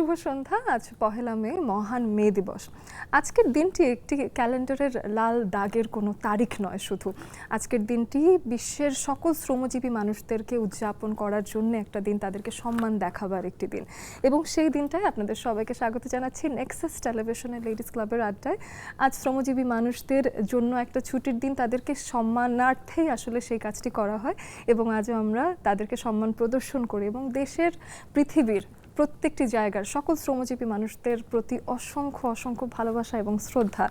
শুভ সন্ধ্যা। আজ পহেলা মে, মহান মে দিবস। আজকের দিনটি একটি ক্যালেন্ডারের লাল দাগের কোনো তারিখ নয়, শুধু আজকের দিনটি বিশ্বের সকল শ্রমজীবী মানুষদেরকে উদযাপন করার জন্য একটা দিন, তাদেরকে সম্মান দেখাবার একটি দিন। এবং সেই দিনটায় আপনাদের সবাইকে স্বাগত জানাচ্ছি নেক্সাস টেলিভিশনের লেডিস ক্লাবের আড্ডায়। আজ শ্রমজীবী মানুষদের জন্য একটা ছুটির দিন, তাদেরকে সম্মানার্থেই আসলে সেই কাজটি করা হয় এবং আজও আমরা তাদেরকে সম্মান প্রদর্শন করি এবং দেশের, পৃথিবীর প্রত্যেকটি জায়গার সকল শ্রমজীবী মানুষদের প্রতি অসংখ্য অসংখ্য ভালোবাসা এবং শ্রদ্ধা।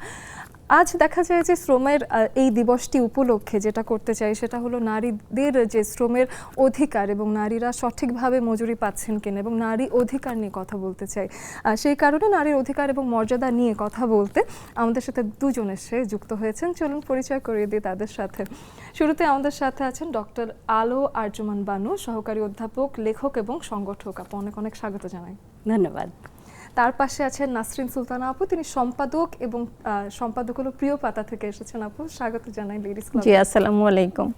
আজ দেখা যায় যে শ্রমের এই দিবসটি উপলক্ষে যেটা করতে চাই সেটা হলো নারীদের যে শ্রমের অধিকার এবং নারীরা সঠিকভাবে মজুরি পাচ্ছেন কিনা এবং নারী অধিকার নিয়ে কথা বলতে চাই। সেই কারণে নারীর অধিকার এবং মর্যাদা নিয়ে কথা বলতে আমাদের সাথে দুজন এসে যুক্ত হয়েছেন। চলুন পরিচয় করিয়ে দিই তাদের সাথে। শুরুতে আমাদের সাথে আছেন ডক্টর আলো আরজুমান বানু, সহকারী অধ্যাপক, লেখক এবং সংগঠক। আপু, অনেক অনেক স্বাগত জানাই। ধন্যবাদ। তার পাশে আছেন নাসরিন সুলতানা আপু, তিনি সম্পাদক এবং সম্পাদক হলো প্রিয় পাতা থেকে এসেছেন। আপু, স্বাগত জানাই লেডিস ক্লাবে। জি, আসসালামু আলাইকুম।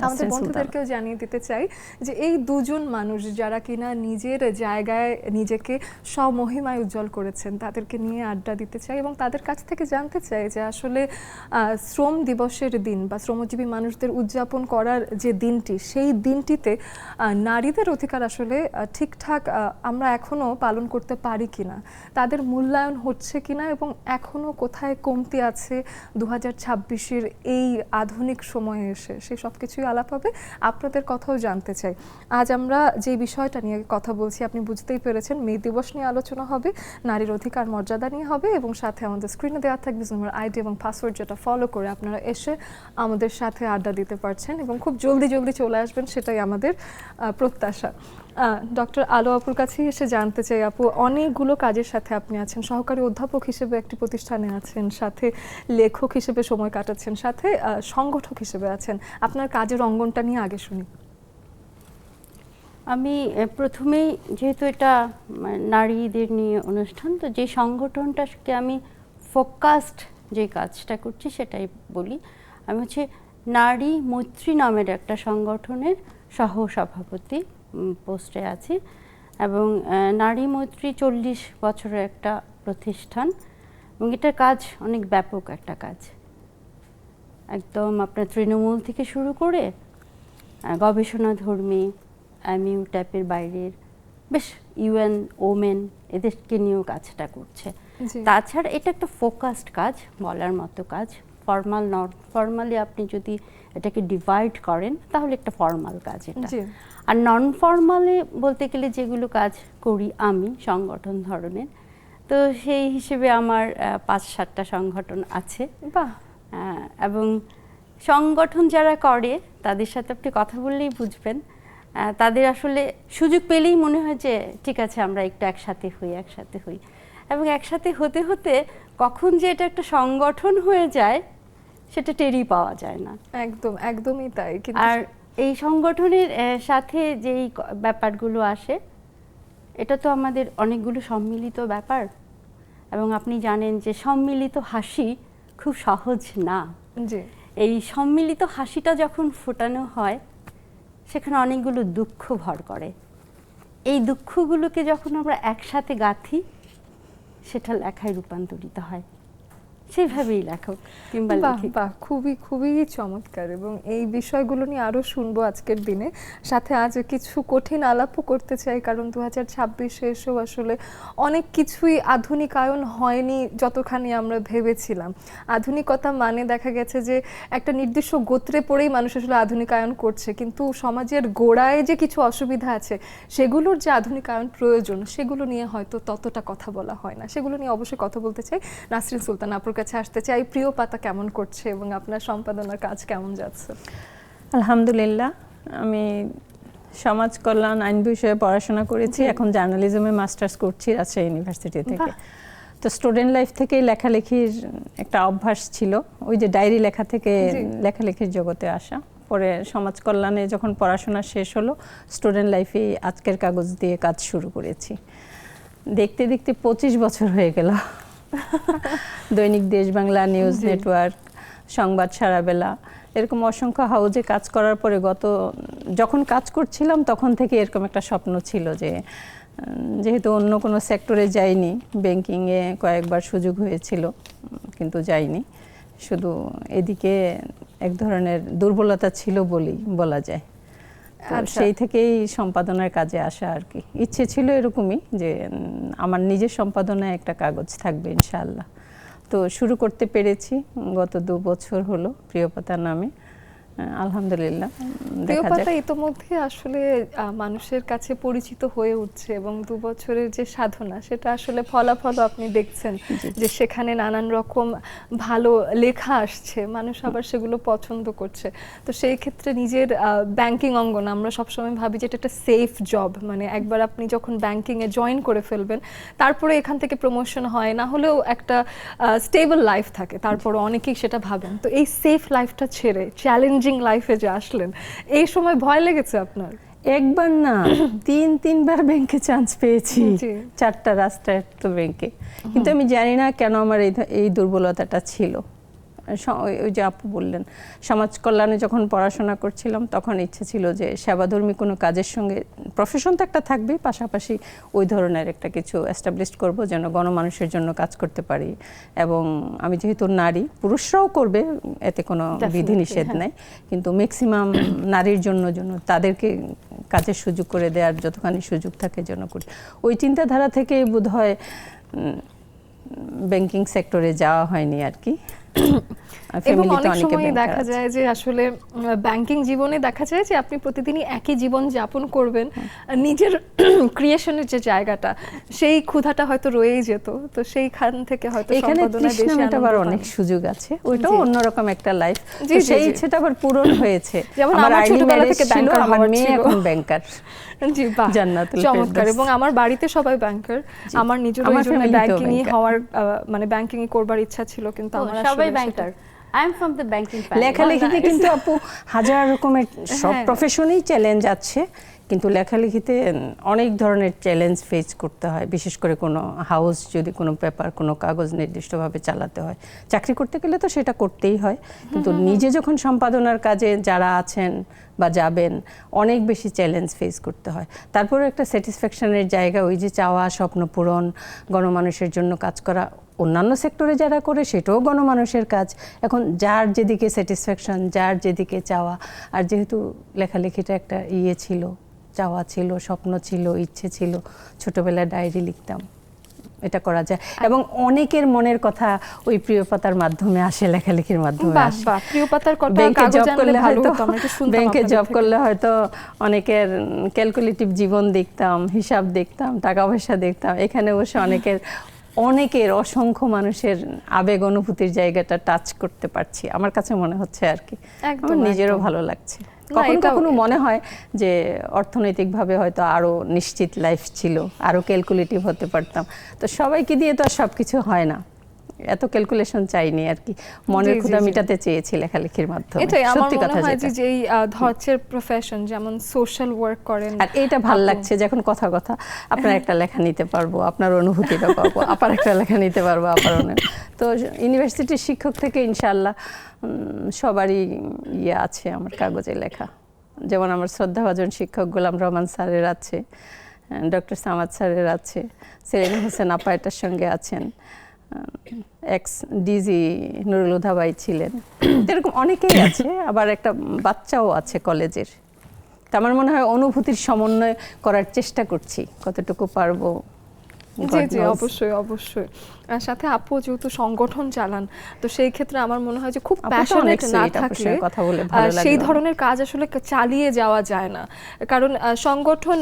আমাদের বন্ধুদেরকেও জানিয়ে দিতে চাই যে এই দুজন মানুষ যারা কিনা নিজের জায়গায় নিজেকে স্বমহিমায় উজ্জ্বল করেছেন, তাদেরকে নিয়ে আড্ডা দিতে চাই এবং তাদের কাছ থেকে জানতে চাই যে আসলে শ্রম দিবসের দিন বা শ্রমজীবী মানুষদের উদযাপন করার যে দিনটি, সেই দিনটিতে নারীদের অধিকার আসলে ঠিকঠাক আমরা এখনও পালন করতে পারি কিনা, তাদের মূল্যায়ন হচ্ছে কিনা এবং এখনও কোথায় কমতি আছে 2026-এর এই আধুনিক সময়ে এসে, সেই সব কিছুই আলাপ হবে। আপনাদের কথাও জানতে চাই। আজ আমরা যে বিষয়টা নিয়ে কথা বলছি আপনি বুঝতেই পেরেছেন, মে দিবস নিয়ে আলোচনা হবে, নারীর অধিকার মর্যাদা নিয়ে হবে এবং সাথে আমাদের স্ক্রিনে দেওয়া থাকবে আমার আইডি এবং পাসওয়ার্ড, যেটা ফলো করে আপনারা এসে আমাদের সাথে আড্ডা দিতে পারছেন এবং খুব জলদি জলদি চলে আসবেন, সেটাই আমাদের প্রত্যাশা। ডক্টর আলো আপুর কাছে এসে জানতে চাই, আপু অনেকগুলো কাজের সাথে আপনি আছেন, সহকারী অধ্যাপক হিসেবে একটি প্রতিষ্ঠানে আছেন, সাথে লেখক হিসেবে সময় কাটাচ্ছেন, সাথে সংগঠক হিসেবে আছেন। আপনার কাজের অঙ্গনটা নিয়ে আগে শুনি। আমি প্রথমেই, যেহেতু এটা নারীদের নিয়ে অনুষ্ঠান, তো যে সংগঠনটাকে আমি ফোকাসড যে কাজটা করছি সেটাই বলি। আমি হচ্ছে নারী মৈত্রী নামের একটা সংগঠনের সহসভাপতি পোস্টে আছি এবং নারী মৈত্রী 40 বছরের একটা প্রতিষ্ঠান এবং এটার কাজ অনেক ব্যাপক একটা কাজ। একদম আপনার তৃণমূল থেকে শুরু করে গবেষণাধর্মী, এমইউ টাইপের বাইরের বেশ ইউএন, ওমেন, এদেরকে নিয়েও কাজটা করছে। তাছাড়া এটা একটা ফোকাসড কাজ, বলার মতো কাজ। ফর্মাল, নট ফর্মালি আপনি যদি এটাকে ডিভাইড করেন তাহলে একটা ফর্মাল কাজ এটা। আর নন ফর্মালে বলতে গেলে যেগুলো কাজ করি আমি সংগঠন ধরনের, তো সেই হিসেবে আমার 5-7টা সংগঠন আছে। বাহ। এবং সংগঠন যারা করে তাদের সাথে আপনি কথা বললেই বুঝবেন, তাদের আসলে সুযোগ পেলেই মনে হয় যে ঠিক আছে আমরা একটু একসাথে হই এবং একসাথে হতে হতে কখন যে এটা একটা সংগঠন হয়ে যায় সেটা টেরই পাওয়া যায় না। একদমই তাই। আর এই সংগঠনের সাথে যেই ব্যাপারগুলো আসে, এটা তো আমাদের অনেকগুলো সম্মিলিত ব্যাপার এবং আপনি জানেন যে সম্মিলিত হাসি খুব সহজ না। এই সম্মিলিত হাসিটা যখন ফোটানো হয় সেখানে অনেকগুলো দুঃখ ভর করে। এই দুঃখগুলোকে যখন আমরা একসাথে গাঁথি সেটা লেখায় রূপান্তরিত হয়, সেইভাবেই লেখক কিংবা লেখিকা। খুবই খুবই চমৎকার এবং এই বিষয়গুলো নিয়ে আরও শুনবো আজকের দিনে। সাথে আজ কিছু কঠিন আলাপও করতে চাই, কারণ 2026-এ এসেও আসলে অনেক কিছুই আধুনিকায়ন হয়নি যতখানি আমরা ভেবেছিলাম। আধুনিকতা মানে দেখা গেছে যে একটা নির্দিষ্ট গোত্রে পড়েই মানুষ আসলে আধুনিকায়ন করছে, কিন্তু সমাজের গোড়ায় যে কিছু অসুবিধা আছে সেগুলোর যে আধুনিকায়ন প্রয়োজন সেগুলো নিয়ে হয়তো ততটা কথা বলা হয় না। সেগুলো নিয়ে অবশ্যই কথা বলতে চাই। নাসরিন সুলতানা আপুর কাছে আসতে চাই, প্রিয় পাতা কেমন করছে এবং আপনার সম্পাদনার কাজ কেমন যাচ্ছে? আলহামদুলিল্লাহ, আমি সমাজ কল্যাণ আইন বিষয়ে পড়াশোনা করেছি, এখন জার্নালিজমে মাস্টার্স করছি রাজশাহী ইউনিভার্সিটি থেকে। তো স্টুডেন্ট লাইফ থেকেই লেখালেখির একটা অভ্যাস ছিল, ওই যে ডায়েরি লেখা থেকে লেখালেখির জগতে আসা। পরে সমাজ কল্যাণে যখন পড়াশোনা শেষ হলো, স্টুডেন্ট লাইফে আজকের কাগজ দিয়ে কাজ শুরু করেছি। দেখতে দেখতে 25 বছর হয়ে গেল। দৈনিক দেশ বাংলা, নিউজ নেটওয়ার্ক, সংবাদ সারাবেলা, এরকম অসংখ্য হাউজে কাজ করার পরে যখন কাজ করছিলাম তখন থেকে এরকম একটা স্বপ্ন ছিল যে যেহেতু অন্য কোনো সেক্টরে যাইনি, ব্যাংকিংয়ে কয়েকবার সুযোগ হয়েছিল কিন্তু যাইনি, শুধু এদিকে এক ধরনের দুর্বলতা ছিল বলেই বলা যায়। তো সেই থেকেই সম্পাদনার কাজে আসা আর কি। ইচ্ছে ছিল এরকমই যে আমার নিজের সম্পাদনায় একটা কাগজ থাকবে ইনশাআল্লাহ। তো শুরু করতে পেরেছি গত 2 বছর হলো প্রিয়পাতা নামে, আলহামদুলিল্লাহ। প্রিয়পাতা ইতোমধ্যে আসলে মানুষের কাছে পরিচিত হয়ে উঠছে এবং 2 বছরের যে সাধনা সেটা আসলে ফলাফল আপনি দেখছেন যে সেখানে নানান রকম ভালো লেখা আসছে, মানুষ আবার সেগুলো পছন্দ করছে। তো সেই ক্ষেত্রে নিজের ব্যাংকিং অঙ্গন আমরা সবসময় ভাবি যে এটা একটা সেফ জব, মানে একবার আপনি যখন ব্যাংকিংয়ে জয়েন করে ফেলবেন তারপরে এখান থেকে প্রমোশন হয়, না হলেও একটা স্টেবল লাইফ থাকে, তারপরে অনেকেই সেটা ভাবেন। তো এই সেফ লাইফটা ছেড়ে চ্যালেঞ্জিং লাইফে যে আসলেন, এই সময় ভয় লেগেছে আপনার? একবার না 3বার ব্যাংকে চান্স পেয়েছি, 4টা রাষ্ট্রায়ত্ত ব্যাংকে। কিন্তু আমি জানি না কেন আমার এই দুর্বলতাটা ছিল। ওই যে আপু বললেন, সমাজ কল্যাণে যখন পড়াশোনা করছিলাম তখন ইচ্ছে ছিল যে সেবাধর্মী কোনো কাজের সঙ্গে, প্রফেশন তো একটা থাকবেই, পাশাপাশি ওই ধরনের একটা কিছু এস্টাবলিশ করব যেন গণমানুষের জন্য কাজ করতে পারি। এবং আমি যেহেতু নারী, পুরুষরাও করবে, এতে কোনো বিধিনিষেধ নাই, কিন্তু ম্যাক্সিমাম নারীর জন্য তাদেরকে কাজের সুযোগ করে দেওয়ার যতখানি সুযোগ থাকে যেন করি। ওই চিন্তাধারা থেকে বোধহয় ব্যাংকিং সেক্টরে যাওয়া হয়নি আর কি। এবং অনেক সময় দেখা যায় যে আসলে ব্যাংকিং জীবনে দেখা যায় যে আপনি প্রতিদিনই একই জীবন যাপন করবেন, নিজের ক্রিয়েশনের যে জায়গাটা, সেই ক্ষুধাটা হয়তো রয়েই যেত। তো সেইখান থেকে হয়তো সম্পাদনায় বেশি আনন্দ আবার অনেক সুযোগ আছে, ওইটাও অন্যরকম একটা লাইফ। সেই ইচ্ছেটা আবার পূরণ হয়েছে। যেমন আমার ছোটবেলা থেকে ব্যাংকার আমার মেয়ে এখন ব্যাংকার। জি বাহ, চমৎকার। এবং আমার বাড়িতে সবাই ব্যাংকার, আমার নিজের ওই জন্য ব্যাংকিংই হওয়ার, মানে ব্যাংকিংই করবার ইচ্ছা ছিল, কিন্তু আমার সবাই banker. I am from the banking family. লেখালেখিতে কিন্তু আপু হাজার রকমের, সব প্রফেশনেই চ্যালেঞ্জ আছে, কিন্তু লেখালেখিতে অনেক ধরনের চ্যালেঞ্জ ফেস করতে হয়, বিশেষ করে কোনো হাউস যদি কোনো পেপার, কোনো কাগজ নির্দিষ্টভাবে চালাতে হয়। চাকরি করতে গেলে তো সেটা করতেই হয়, কিন্তু নিজে যখন সম্পাদনার কাজে যারা আছেন বা যাবেন, অনেক বেশি চ্যালেঞ্জ ফেস করতে হয়। তারপরে একটা স্যাটিসফ্যাকশনের জায়গা, ওই যে চাওয়া, স্বপ্ন পূরণ, গণমানুষের জন্য কাজ করা। অন্যান্য সেক্টরে যারা করে সেটাও গণমানুষের কাজ। এখন যার যেদিকে স্যাটিসফ্যাকশন, যার যেদিকে চাওয়া, আর যেহেতু লেখালেখিটা একটা ছিল, চাওয়া ছিল, স্বপ্ন ছিল, ইচ্ছে ছিল, ছোটবেলায় ডায়েরি লিখতাম, এটা করা যায়। এবং অনেকের মনের কথা ওই প্রিয়পাতার মাধ্যমে আসে, লেখালেখির মাধ্যমে আসে। প্রিয়পাতার কথা ব্যাংকে জব করলে হয়তো, ব্যাংকে জব করলে হয়তো অনেকের ক্যালকুলেটিভ জীবন দেখতাম, হিসাব দেখতাম, টাকা পয়সা দেখতাম। এখানে বসে অনেকের অসংখ্য মানুষের আবেগ অনুভূতির জায়গাটা টাচ করতে পারছি, আমার কাছে মনে হচ্ছে আর কি। আমার নিজেরও ভালো লাগছে। কখনো কখনো মনে হয় যে অর্থনৈতিকভাবে হয়তো আরো নিশ্চিত লাইফ ছিল, আরো ক্যালকুলেটিভ হতে পারতাম। তো সবাইকে দিয়ে তো আর সবকিছু হয় না, এত ক্যালকুলেশন চাইনি আর কি। মনের ক্ষুধা মিটাতে চেয়েছি লেখালেখির মাধ্যমে। এটাই আমার মনে হয় যে এই ধরনের প্রফেশন, যেমন সোশ্যাল ওয়ার্ক করেন, আর এটা ভালো লাগছে যখন কথা আপনার একটা লেখা নিতে পারবো, আপনার অনুভূতিটা পাবো, আবার একটা লেখা নিতে পারবো, আবার তো ইউনিভার্সিটির শিক্ষক থেকে ইনশাআল্লাহ সবারই আছে আমার কাগজে লেখা। যেমন আমার শ্রদ্ধাভাজন শিক্ষক গোলাম রহমান স্যারের আছে, ডক্টর সামাদ স্যারের আছে, সেলিনা হোসেন আপা এটার সঙ্গে আছেন, এক্স ডিজি নুরুল হুদা ভাই ছিলেন, এরকম অনেকেই আছে। আবার একটা বাচ্চাও আছে কলেজের। তো আমার মনে হয় অনুভূতির সমন্বয় করার চেষ্টা করছি, কতটুকু পারবো। জি জি, অবশ্যই অবশ্যই। সাথে আপু যেহেতু সংগঠন চালান, তো সেই ক্ষেত্রে আমার মনে হয় যে খুব প্যাশনেট না থাকলে সেই ধরনের কাজ আসলে চালিয়ে যাওয়া যায় না। কারণ সংগঠন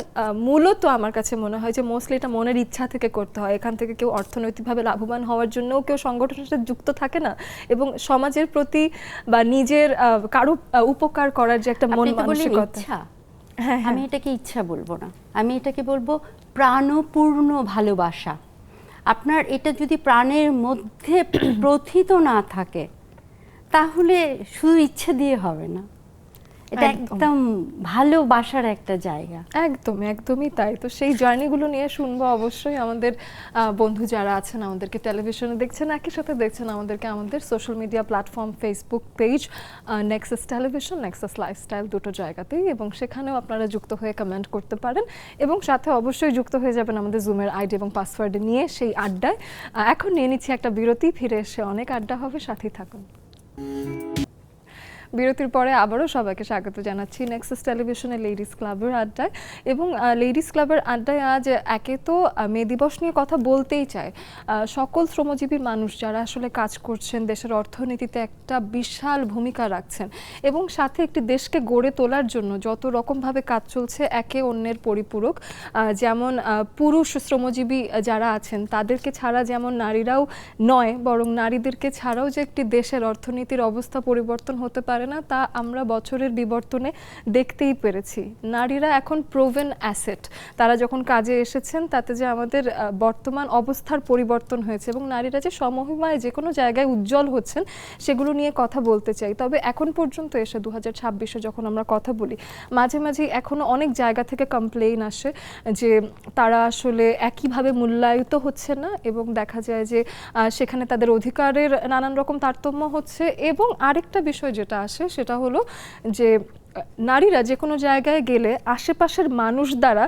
মূলত আমার কাছে মনে হয় যে মোস্টলি এটা মনের ইচ্ছা থেকে করতে হয়। এখান থেকে কেউ অর্থনৈতিকভাবে লাভবান হওয়ার জন্যও কেউ সংগঠনের সাথে যুক্ত থাকে না, এবং সমাজের প্রতি বা নিজের কারো উপকার করার যে একটা মন মানসিকতা। আমি এটাকে ইচ্ছা বলবো না, আমি এটাকে বলবো প্রাণপূর্ণ ভালোবাসা। আপনার এটা যদি প্রাণের মধ্যে প্রথিত না থাকে, তাহলে শুধু ইচ্ছে দিয়ে হবে না। এটা একদম। একদম ভালোবাসার একটা জায়গা। একদমই তাই। তো সেই জার্নিগুলো নিয়ে শুনবো অবশ্যই আমাদের বন্ধু যারা আছেন, আমাদেরকে টেলিভিশনে দেখছেন, একই সাথে দেখছেন আমাদেরকে আমাদের social media platform Facebook page Nexus television, Nexus lifestyle, দুটো জায়গাতেই, এবং সেখানেও আপনারা যুক্ত হয়ে কমেন্ট করতে পারেন এবং সাথে অবশ্যই যুক্ত হয়ে যাবেন আমাদের জুমের আইডি এবং পাসওয়ার্ড নিয়ে সেই আড্ডায়। এখন নিয়ে নিচ্ছি একটা বিরতি, ফিরে এসে অনেক আড্ডা হবে, সাথেই থাকুন। বিরতির পরে আবারও সবাইকে স্বাগত জানাচ্ছি নেক্সাস টেলিভিশনের লেডিস ক্লাবের আড্ডায়। এবং লেডিস ক্লাবের আড্ডায় আজ একে তো মে দিবস নিয়ে কথা বলতেই চাই। সকল শ্রমজীবী মানুষ যারা আসলে কাজ করছেন, দেশের অর্থনীতিতে একটা বিশাল ভূমিকা রাখছেন এবং সাথে একটি দেশকে গড়ে তোলার জন্য যত রকমভাবে কাজ চলছে একে অন্যের পরিপূরক। যেমন পুরুষ শ্রমজীবী যারা আছেন তাদেরকে ছাড়া যেমন নারীরাও নয়, বরং নারীদেরকে ছাড়াও যে একটি দেশের অর্থনীতির অবস্থা পরিবর্তন হতে পারে না, তা আমরা বছরের বিবর্তনে দেখতেই পেরেছি। নারীরা এখন প্রুভেন অ্যাসেট। তারা যখন কাজে এসেছেন তাতে যে আমাদের বর্তমান অবস্থার পরিবর্তন হয়েছে এবং নারীরা যে সমমহিমায় যে কোনো জায়গায় উজ্জ্বল হচ্ছেন সেগুলো নিয়ে কথা বলতে চাই। তবে এখন পর্যন্ত এসে 2026-এ যখন আমরা কথা বলি, মাঝে মাঝে এখনও অনেক জায়গা থেকে কমপ্লেইন আসে যে তারা আসলে একইভাবে মূল্যায়িত হচ্ছে না এবং দেখা যায় যে সেখানে তাদের অধিকারের নানান রকম তারতম্য হচ্ছে। এবং আরেকটা বিষয় যেটা আসে সেটা হলো যে নারীরা যে কোনো জায়গায় গেলে আশেপাশের মানুষ দ্বারা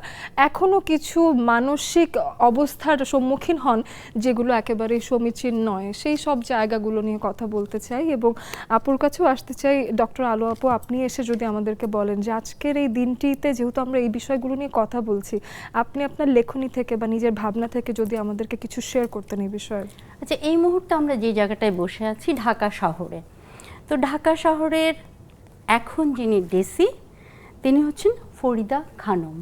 এখনও কিছু মানসিক অবস্থার সম্মুখীন হন যেগুলো একেবারেই সমীচীন নয়। সেই সব জায়গাগুলো নিয়ে কথা বলতে চাই এবং আপুর কাছেও আসতে চাই। ডক্টর আলো আপু, আপনি এসে যদি আমাদেরকে বলেন যে আজকের এই দিনটিতে যেহেতু আমরা এই বিষয়গুলো নিয়ে কথা বলছি, আপনি আপনার লেখনী থেকে বা নিজের ভাবনা থেকে যদি আমাদেরকে কিছু শেয়ার করতেন এই বিষয়ে। আচ্ছা, এই মুহূর্তে আমরা যে জায়গাটায় বসে আছি ঢাকা শহরে, তো ঢাকা শহরের এখন যিনি ডিসি তিনি হচ্ছেন ফরিদা খানম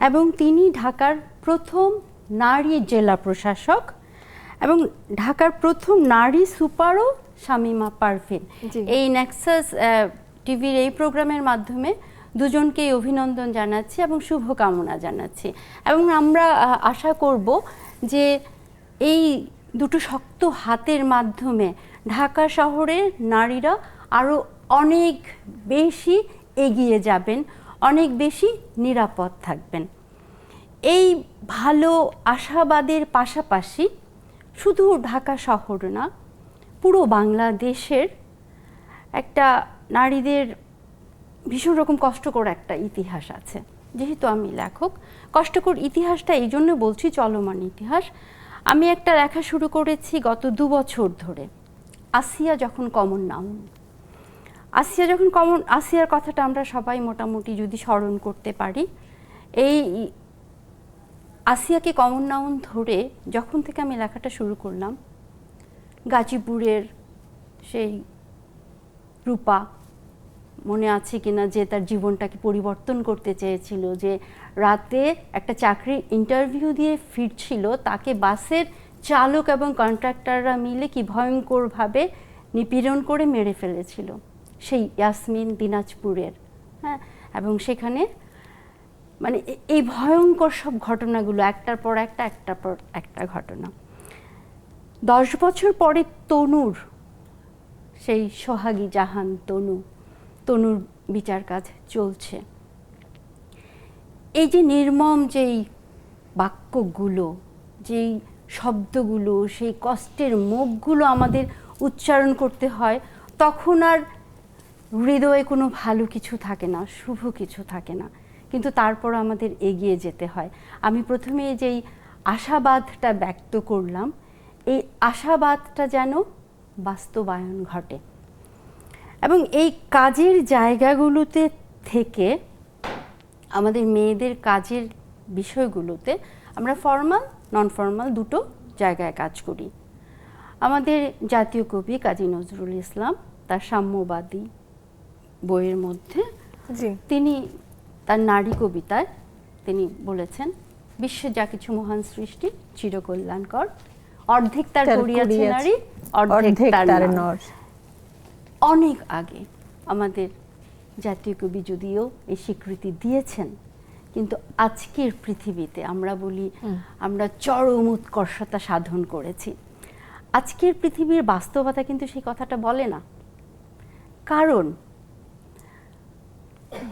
এবং তিনি ঢাকার প্রথম নারী জেলা প্রশাসক এবং ঢাকার প্রথম নারী সুপারও শামীমা পারভিন। এই নেক্সাস টিভির এই প্রোগ্রামের মাধ্যমে দুজনকেই অভিনন্দন জানাচ্ছি এবং শুভকামনা জানাচ্ছি এবং আমরা আশা করব যে এই দুটো শক্ত হাতের মাধ্যমে ঢাকা শহরের নারীরা আরও অনেক বেশি এগিয়ে যাবেন, অনেক বেশি নিরাপদ থাকবেন। এই ভালো আশাবাদের পাশাপাশি শুধু ঢাকা শহর না, পুরো বাংলাদেশের একটা নারীদের ভীষণ রকম কষ্টকর একটা ইতিহাস আছে। যেহেতু আমি লেখক, কষ্টকর ইতিহাসটা এই জন্য বলছি, চলমান ইতিহাস। আমি একটা লেখা শুরু করেছি গত 2 বছর ধরে, আসিয়া যখন কমন নাউন। আসিয়ার কথাটা আমরা সবাই মোটামুটি যদি স্মরণ করতে পারি, এই আসিয়াকে কমন নাউন ধরে যখন থেকে আমি লেখাটা শুরু করলাম, গাজীপুরের সেই রূপা মনে আছে কিনা যে তার জীবনটাকে পরিবর্তন করতে চেয়েছিল, যে রাতে একটা চাকরির ইন্টারভিউ দিয়ে ফিরছিল, তাকে বাসের চালক এবং কন্ট্রাক্টররা মিলে কি ভয়ঙ্করভাবে নিপীড়ন করে মেরে ফেলেছিল, সেই ইয়াসমিন দিনাজপুরের। হ্যাঁ, এবং সেখানে মানে এই ভয়ঙ্কর সব ঘটনাগুলো একটার পর একটা ঘটনা। 10 বছর পরে তনুর, সেই সোহাগী জাহান তনুর বিচার কাজ চলছে। এই যে নির্মম যেই বাক্যগুলো, যেই শব্দগুলো, সেই কষ্টের মুখগুলো আমাদের উচ্চারণ করতে হয়, তখন আর হৃদয়ে কোনো ভালো কিছু থাকে না, শুভ কিছু থাকে না, কিন্তু তারপর আমাদের এগিয়ে যেতে হয়। আমি প্রথমে যেই আশাবাদটা ব্যক্ত করলাম, এই আশাবাদটা যেন বাস্তবায়ন ঘটে এবং এই কাজের জায়গাগুলোতে থেকে আমাদের মেয়েদের কাজের বিষয়গুলোতে আমরা ফর্মাল নন ফর্মাল দুটো জায়গায় কাজ করি। আমাদের জাতীয় কবি কাজী নজরুল ইসলাম তার সাম্যবাদী বইয়ের মধ্যে তিনি তার নারী কবিতায় তিনি বলেছেন, বিশ্বে যা কিছু মহান সৃষ্টি চিরকল্যাণকর, অর্ধেক তার করিয়াছে নারী, অর্ধেক তার নর। অনেক আগে আমাদের জাতীয় কবি যদিও এই স্বীকৃতি দিয়েছেন, কিন্তু আজকের পৃথিবীতে আমরা বলি আমরা চরম উৎকর্ষতা সাধন করেছি। আজকের পৃথিবীর বাস্তবতা কিন্তু সেই কথাটা বলে না। কারণ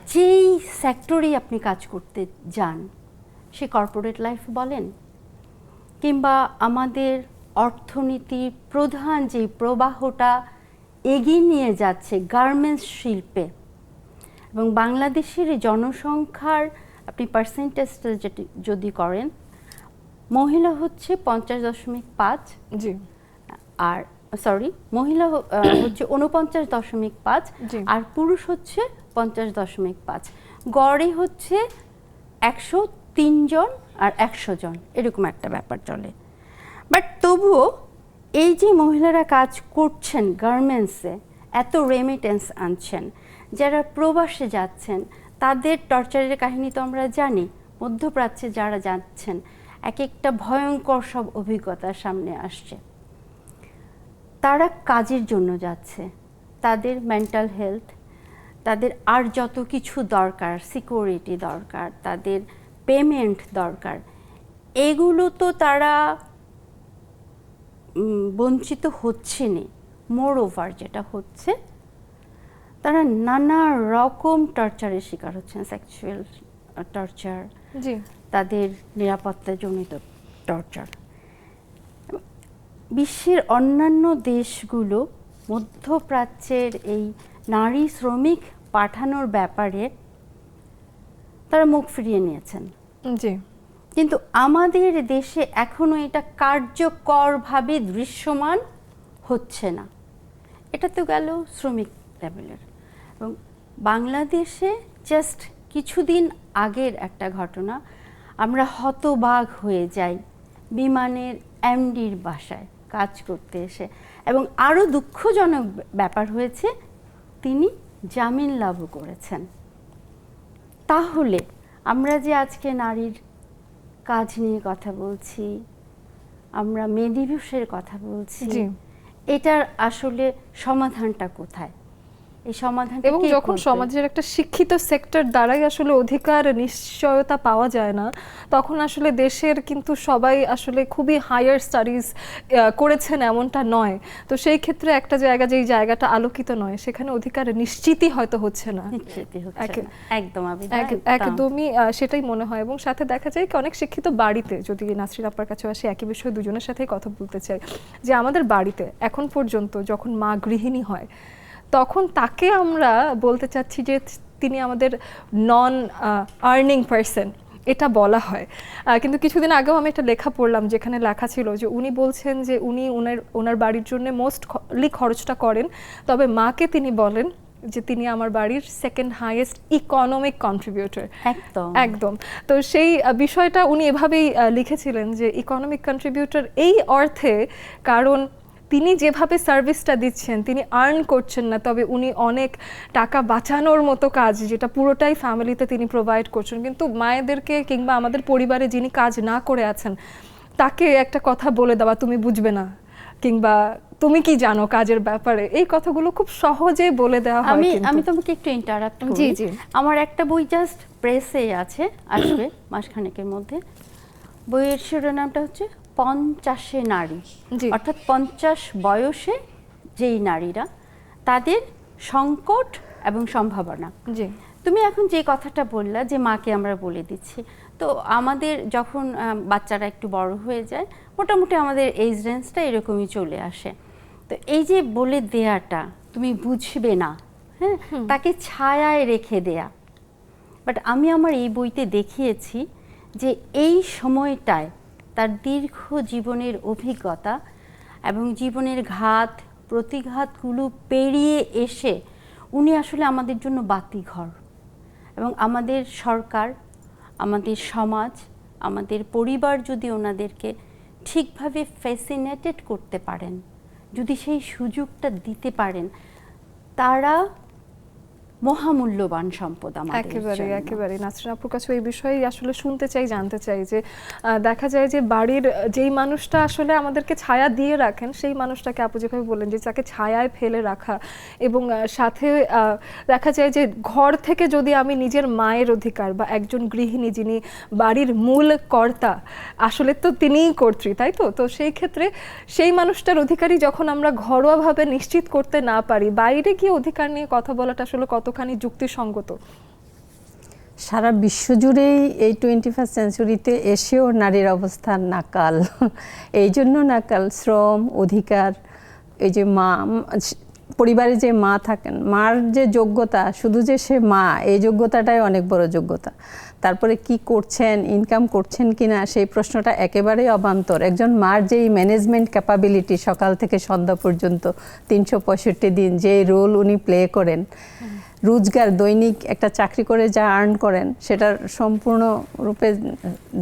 যেই সেক্টরেই আপনি কাজ করতে যান, সে কর্পোরেট লাইফ বলেন কিংবা আমাদের অর্থনীতির প্রধান যে প্রবাহটা এগিয়ে নিয়ে যাচ্ছে গার্মেন্টস শিল্পে, এবং বাংলাদেশের জনসংখ্যার আপনি পার্সেন্টেজটা যদি করেন, মহিলা হচ্ছে 50.5, জি আর সরি মহিলা হচ্ছে 49.5 জি। আর পুরুষ হচ্ছে 50.5। গড়ে হচ্ছে 103 জন আর 100 জন, এরকম একটা ব্যাপার চলে। বাট তবুও এই যে মহিলারা কাজ করছেন গার্মেন্টসে, এত রেমিটেন্স আনছেন, যারা প্রবাসে যাচ্ছেন তাদের টর্চারের কাহিনী তো আমরা জানি। মধ্যপ্রাচ্যে যারা যাচ্ছেন এক একটা ভয়ঙ্কর সব অভিজ্ঞতার সামনে আসছে। তারা কাজের জন্য যাচ্ছে, তাদের মেন্টাল হেলথ, তাদের আর যত কিছু দরকার, সিকিউরিটি দরকার, তাদের পেমেন্ট দরকার, এগুলো তো তারা বঞ্চিত হচ্ছেনই। মোর ওভার যেটা হচ্ছে, তারা নানা রকম টর্চারের শিকার হচ্ছেন, সেক্সুয়াল টর্চার, জি তাদের নিরাপত্তাজনিত টর্চার। বিশ্বের অন্যান্য দেশগুলো মধ্যপ্রাচ্যের এই নারী শ্রমিক পাঠানোর ব্যাপারে তারা মুখ ফিরিয়ে নিয়েছেন, জি কিন্তু আমাদের দেশে এখনো এটা কার্যকরভাবে দৃশ্যমান হচ্ছে না। এটা তো গেল শ্রমিক লেভেলের। এবং বাংলাদেশে জাস্ট কিছুদিন আগের একটা ঘটনা, আমরা হতবাক হয়ে যাই বিমানের এমডির বাসায় কাজ করতে এসে, এবং আরও দুঃখজনক ব্যাপার হয়েছে, তিনি জামিন লাভও করেছেন। তাহলে আমরা যে আজকে নারীর কাজ নিয়ে কথা বলছি, আমরা মে দিবসের কথা বলছি, জি। এটার আসলে সমাধানটা কোথায়? এই সমাধানটা এবং কে যখন করবে? সমাজের একটা শিক্ষিত সেক্টর দ্বারাই আসলে অধিকার নিশ্চয়তা পাওয়া যায় না, তখন আসলে দেশের কিন্তু সবাই আসলে খুবই হায়ার স্টাডিজ করেছেন এমনটা নয়। তো সেই ক্ষেত্রে একটা জায়গা, যেই জায়গাটা আলোকিত নয়, সেখানে অধিকার নিশ্চিতই হয়তো হচ্ছে না। নিশ্চিতই হচ্ছে একে- না। একদম আবিদা, একদমই সেটাই মনে হয়। এবং সাথে দেখা যায় কি, অনেক শিক্ষিত বাড়িতে, যদি নাসরিন আপার কাছে আসি, একই বিষয়ে দুজনের সাথেই কথা বলতে চাই, যে আমাদের বাড়িতে এখন পর্যন্ত যখন মা গৃহিণী হয়, তখন তাকে আমরা বলতে চাচ্ছি যে তিনি আমাদের নন আর্নিং পারসন, এটা বলা হয়। কিন্তু কিছুদিন আগেও আমি একটা লেখা পড়লাম, যেখানে লেখা ছিল যে উনি বলছেন যে উনি ওনার বাড়ির জন্য মোস্টলি খরচটা করেন, তবে মাকে তিনি বলেন যে তিনি আমার বাড়ির সেকেন্ড হাইয়েস্ট ইকোনমিক কন্ট্রিবিউটর। একদম একদম। তো সেই বিষয়টা উনি এভাবেই লিখেছিলেন যে ইকোনমিক কন্ট্রিবিউটর এই অর্থে, কারণ তিনি যেভাবে সার্ভিসটা দিচ্ছেন, তিনি আর্ন করছেন না, তবে উনি অনেক টাকা বাঁচানোর মতো কাজ, যেটা পুরোটাই ফ্যামিলিতে তিনি প্রোভাইড করছেন। কিন্তু মায়েদেরকে কিংবা আমাদের পরিবারে যিনি কাজ না করে আছেন, তাকে একটা কথা বলে দেওয়া, তুমি বুঝবে না, কিংবা তুমি কি জানো কাজের ব্যাপারে, এই কথাগুলো খুব সহজে বলে দেওয়া হয়। আমি তোমাকে একটু ইন্টারাপ্ট করি। জি, জি। আমার একটা বই জাস্ট প্রেসে আছে, আসবে মাসখানেকের মধ্যে। বইয়ের শিরোনামটা হচ্ছে 50 নারী, জি। অর্থাৎ 50 বয়সে যেই নারীরা, তাদের সংকট এবং সম্ভাবনা। জি তুমি এখন যে কথাটা বললা যে মাকে আমরা বলে দিচ্ছি, তো আমাদের যখন বাচ্চারা একটু বড় হয়ে যায়, মোটামুটি আমাদের এজ রেঞ্জটা এরকমই চলে আসে। তো এই যে বলে দেয়াটা, তুমি বুঝবে না, হ্যাঁ, তাকে ছায়ায় রেখে দেয়া। বাট আমি আমার এই বইতে দেখিয়েছি যে এই সময়টায় তার দীর্ঘ জীবনের অভিজ্ঞতা এবং জীবনের ঘাত প্রতিঘাতগুলো পেরিয়ে এসে উনি আসলে আমাদের জন্য বাতিঘর। এবং আমাদের সরকার, আমাদের সমাজ, আমাদের পরিবার যদি ওনাদেরকে ঠিকভাবে ফ্যাসিনেটেড করতে পারেন, যদি সেই সুযোগটা দিতে পারেন, তারা মহামূল্যবান সম্পদ আমাদের একেবারে জন্য। একেবারে। নাসরিন আপুর কাছে এই বিষয়ে আসলে শুনতে চাই, জানতে চাই যে দেখা যায় যে বাড়ির যেই মানুষটা আসলে আমাদেরকে ছায়া দিয়ে রাখেন, সেই মানুষটাকে আপু যেভাবে বললেন যে তাকে ছায়ায় ফেলে রাখা, এবং সাথে দেখা যায় যে ঘর থেকে যদি আমি নিজের মায়ের অধিকার, বা একজন গৃহিণী যিনি বাড়ির মূল কর্তা, আসলে তো তিনিই কর্ত্রী, তাই তো? তো সেই ক্ষেত্রে সেই মানুষটার অধিকারই যখন আমরা ঘরোয়াভাবে নিশ্চিত করতে না পারি, বাইরে গিয়ে অধিকার নিয়ে কথা বলাটা আসলে কতখানি যুক্তিসঙ্গত? সারা বিশ্বজুড়েই এই 21st সেঞ্চুরিতে এসেও নারীর অবস্থা নাকাল। এই জন্য নাকাল, শ্রম, অধিকার, এই যে মা, পরিবারে যে মা থাকেন, মার যে যোগ্যতা, শুধু যে সে মা, এই যোগ্যতাটাই অনেক বড় যোগ্যতা। তারপরে কি করছেন, ইনকাম করছেন কিনা, সেই প্রশ্নটা একেবারেই অবান্তর। একজন মার যেই ম্যানেজমেন্ট ক্যাপাবিলিটি, সকাল থেকে সন্ধ্যা পর্যন্ত 365 দিন যে রোল উনি প্লে করেন, রোজগার দৈনিক একটা চাকরি করে যা আর্ন করেন, সেটার সম্পূর্ণরূপে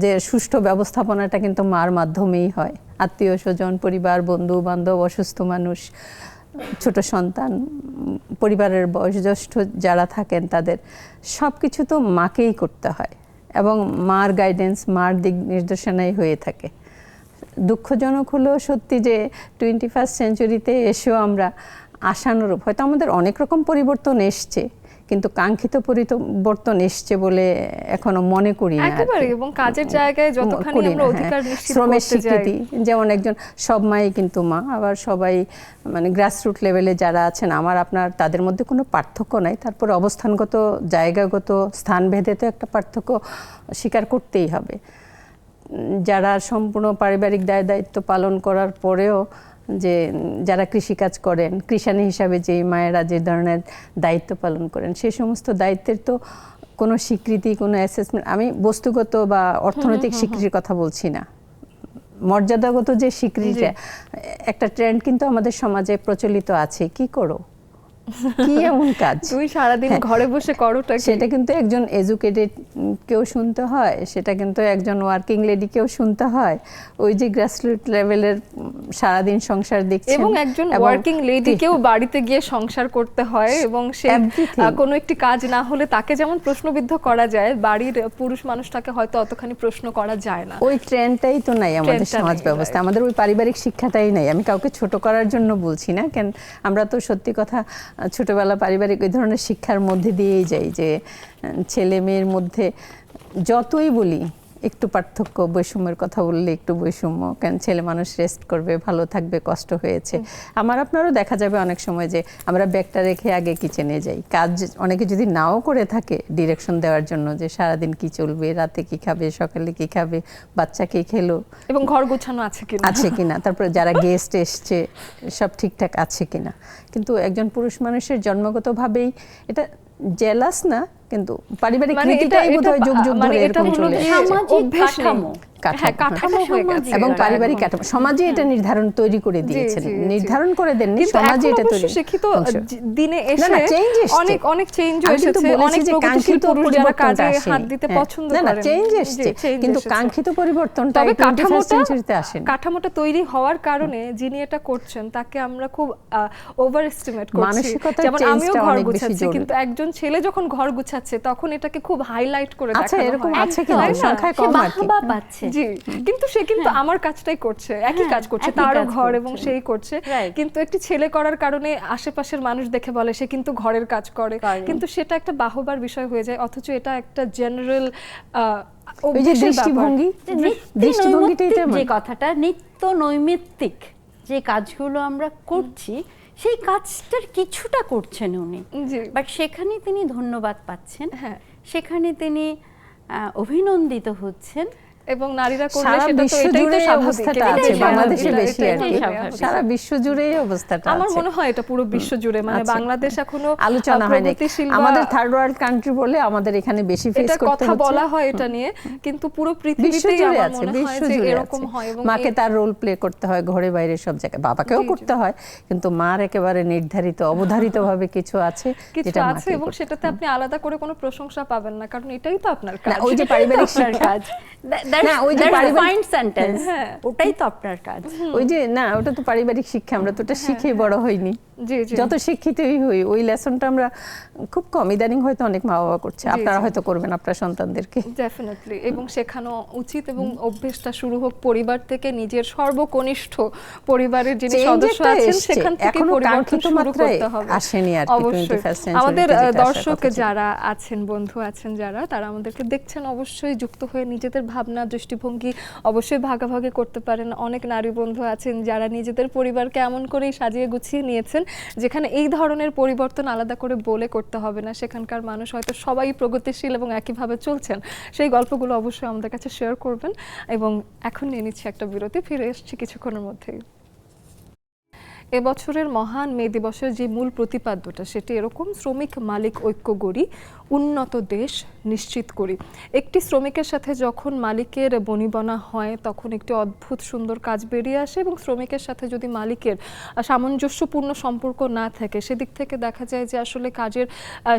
যে সুষ্ঠু ব্যবস্থাপনাটা কিন্তু মার মাধ্যমেই হয়। আত্মীয় স্বজন, পরিবার, বন্ধু বান্ধব, অসুস্থ মানুষ, ছোট সন্তান, পরিবারের বয়োজ্যেষ্ঠ যারা থাকেন, তাদের সব কিছু তো মাকেই করতে হয় এবং মার গাইডেন্স, মার দিক নির্দেশনাই হয়ে থাকে। দুঃখজনক হলেও সত্যি যে 21st সেঞ্চুরিতে এসেও আমরা আশানুরূপ, হয়তো আমাদের অনেক রকম পরিবর্তন এসছে, কিন্তু কাঙ্ক্ষিত পরিবর্তন এসছে বলে এখনো মনে করি না একেবারে। এবং কাজের জায়গায় যতখানি আমরা অধিকার নিশ্চিত শ্রমের করতে যাই, স্বীকৃতি, যেমন একজন সব মাই কিন্তু মা, আবার সবাই মানে গ্রাসরুট লেভেলে যারা আছেন, আমার আপনার তাদের মধ্যে কোনো পার্থক্য নাই। তারপরে অবস্থানগত, জায়গাগত, স্থানভেদে তো একটা পার্থক্য স্বীকার করতেই হবে। যারা সম্পূর্ণ পারিবারিক দায় দায়িত্ব পালন করার পরেও, যে যারা কৃষিকাজ করেন, কৃষাণী হিসাবে যে মায়েরা যে ধরনের দায়িত্ব পালন করেন, সেই সমস্ত দায়িত্বের তো কোনো স্বীকৃতি, কোনো অ্যাসেসমেন্ট, আমি বস্তুগত বা অর্থনৈতিক স্বীকৃতির কথা বলছি না, মর্যাদাগত যে স্বীকৃতিটা, একটা ট্রেন্ড কিন্তু আমাদের সমাজে প্রচলিত আছে, কি করো, কি এমন কাজ তুই সারাদিন ঘরে বসে করোটা কি? সেটা কিন্তু একজন এডুকেটেড কেউ শুনতে হয়, সেটা কিন্তু একজন ওয়ার্কিং লেডিকেও শুনতে হয়। ওই যে গ্রাসরুট লেভেলের সারাদিন সংসার দেখছেন, এবং একজন ওয়ার্কিং লেডিকেও বাড়িতে গিয়ে সংসার করতে হয়, এবং সে কোনো একটি কাজ না হলে তাকে যেমন প্রশ্নবিদ্ধ করা যায়, বাড়ির পুরুষ মানুষটাকে হয়তো অতখানি প্রশ্ন করা যায় না। ওই ট্রেন্ডটাই তো নাই আমাদের সমাজ ব্যবস্থা, আমাদের ওই পারিবারিক শিক্ষাটাই নাই। আমি কাউকে ছোট করার জন্য বলছি না, কেন আমরা তো সত্যি কথা ছোটবেলা পারিবারিক ওই ধরনের শিক্ষার মধ্যে দিয়েই যাই, যে ছেলে মেয়ের মধ্যে যতই বলি একটু পার্থক্য, বৈষম্যের কথা বললে একটু বৈষম্য, কেন ছেলে মানুষ রেস্ট করবে, ভালো থাকবে, কষ্ট হয়েছে। আমার আপনারও দেখা যাবে অনেক সময় যে আমরা ব্যাগটা রেখে আগে কিচেনে যাই, কাজ অনেকে যদি নাও করে থাকে ডিরেকশন দেওয়ার জন্য, যে সারাদিন কি চলবে, রাতে কি খাবে, সকালে কি খাবে, বাচ্চা কি খেলো, এবং ঘর গোছানো আছে কিনা, তারপরে যারা গেস্ট এসছে সব ঠিকঠাক আছে কিনা। কিন্তু একজন পুরুষ মানুষের জন্মগতভাবেই এটা জেলাস না, কিন্তু পারিবারিক রীতিটাই বোধহয় যুগ যুগ ধরে এরকম চলে আসছে। সামাজিক কাঠামো, কাঠামো হয়ে গেছে এবং পারিবারিক কাঠামো সমাজে এটা নির্ধারণ তৈরি করে দিয়েছেন, নির্ধারণ করে দেননি, সমাজে এটা তৈরি। শিক্ষিত দিনে এসে অনেক অনেক চেঞ্জ এসেছে, অনেক কাঙ্ক্ষিত পুরুষ যারা কাজে হাত দিতে পছন্দ করেন, না চেঞ্জ এসেছে, কিন্তু কাঙ্ক্ষিত পরিবর্তনটা তবে 21st সেঞ্চুরিতে আসেনি। কাঠামোটা তৈরি হওয়ার কারণে যিনি এটা করছেন তাকে আমরা খুব ওভার এস্টিমেট করছি। যেমন আমিও ঘর গুছাচ্ছি, কিন্তু একজন ছেলে যখন ঘর গুছাচ্ছে তখন এটাকে খুব হাইলাইট করে দেখানো হয়। আচ্ছা, এরকম আছে কিন্তু সংখ্যায় কম আর কি। জি, কিন্তু সে কিন্তু আমার কাজটাই করছে, একই কাজ করছে, তারও ঘর এবং সেই করছে। কিন্তু একটি ছেলে করার কারণে আশেপাশের মানুষ দেখে বলে সে কিন্তু ঘরের কাজ করে, কিন্তু সেটা একটা বাহবার বিষয় হয়ে যায়, অথচ এটা একটা জেনারেল দৃষ্টিভঙ্গিটাই যে কথাটা, নিত্য নৈমিত্তিক যে কাজগুলো আমরা করছি, সেই কাজটার কিছুটা করছেন উনি, বাট সেখানে তিনি ধন্যবাদ পাচ্ছেন, সেখানে তিনি অভিনন্দিত হচ্ছেন, এবং নারীরা করলে সেটা তো এটাই তো স্বাভাবিক, বাংলাদেশে বেশি আর কি, সারা বিশ্ব জুড়ে এই অবস্থাটা আছে। আমার মনে হয় এটা পুরো বিশ্ব জুড়ে, মানে বাংলাদেশ এখনো আলোচনা হয় না, আমাদের থার্ড ওয়ার্ল্ড কান্ট্রি বলে আমাদের এখানে বেশি ফেস করতে হচ্ছে, কথা বলা হয় এটা নিয়ে, কিন্তু পুরো পৃথিবীতেই আমার মনে হয় যে এরকম হয়। এবং মাকে তার রোল প্লে করতে হয় ঘরে বাইরে সব জায়গায়, বাবাকেও করতে হয়, কিন্তু মার একেবারে নির্ধারিত অবধারিতভাবে কিছু আছে, যেটা আছে, এবং সেটাতে আপনি আলাদা করে কোনো প্রশংসা পাবেন না, কারণ এটাই তো আপনার কাজ। ওই যে পারিবারিক কাজ, ওটাই তো আপনার কাজ। ওই যে না, ওটা তো পারিবারিক শিক্ষা, আমরা তো ওটা শিখে বড় হইনি। যত শিক্ষিতই হই, ওই লেসনটা আমরা খুব কম, ইদানিং হয়তো অনেক মা বাবা করছে, আপনারা হয়তো করবেন আপনার সন্তানদেরকে ডেফিনেটলি, এবং শেখানো উচিত, এবং অভ্যেসটা শুরু হোক পরিবার থেকে, নিজের সর্বকনিষ্ঠ পরিবারের যিনি সদস্য আছেন সেখান থেকে পরিবর্তন শুরু করতে হবে। আসেনি আর অবশ্যই আমাদের দর্শক যারা আছেন, বন্ধু আছেন যারা, তারা আমাদেরকে দেখছেন, অবশ্যই যুক্ত হয়ে নিজেদের ভাবনা, দৃষ্টিভঙ্গি অবশ্যই ভাগাভাগি করতে পারেন। অনেক নারী বন্ধু আছেন যারা নিজেদের পরিবারকে এমন করেই সাজিয়ে গুছিয়ে নিয়েছেন যেখানে এই ধরনের পরিবর্তন আলাদা করে বলে করতে হবে না, সেখানকার মানুষ হয়তো সবাই প্রগতিশীল এবং একইভাবে চলছেন, সেই গল্পগুলো অবশ্যই আমাদের কাছে শেয়ার করবেন। এবং এখন নিয়ে নিচ্ছি একটা বিরতি, ফিরে এসেছি কিছুক্ষণের মধ্যেই। এবছরের মহান মে দিবসের যে মূল প্রতিপাদ্যটা সেটি এরকম, শ্রমিক মালিক ঐক্য গড়ি, উন্নত দেশ নিশ্চিত করি। একটি শ্রমিকের সাথে যখন মালিকের বনিবনা হয় তখন একটি অদ্ভুত সুন্দর কাজ বেরিয়ে আসে, এবং শ্রমিকের সাথে যদি মালিকের সামঞ্জস্যপূর্ণ সম্পর্ক না থাকে সেদিক থেকে দেখা যায় যে আসলে কাজের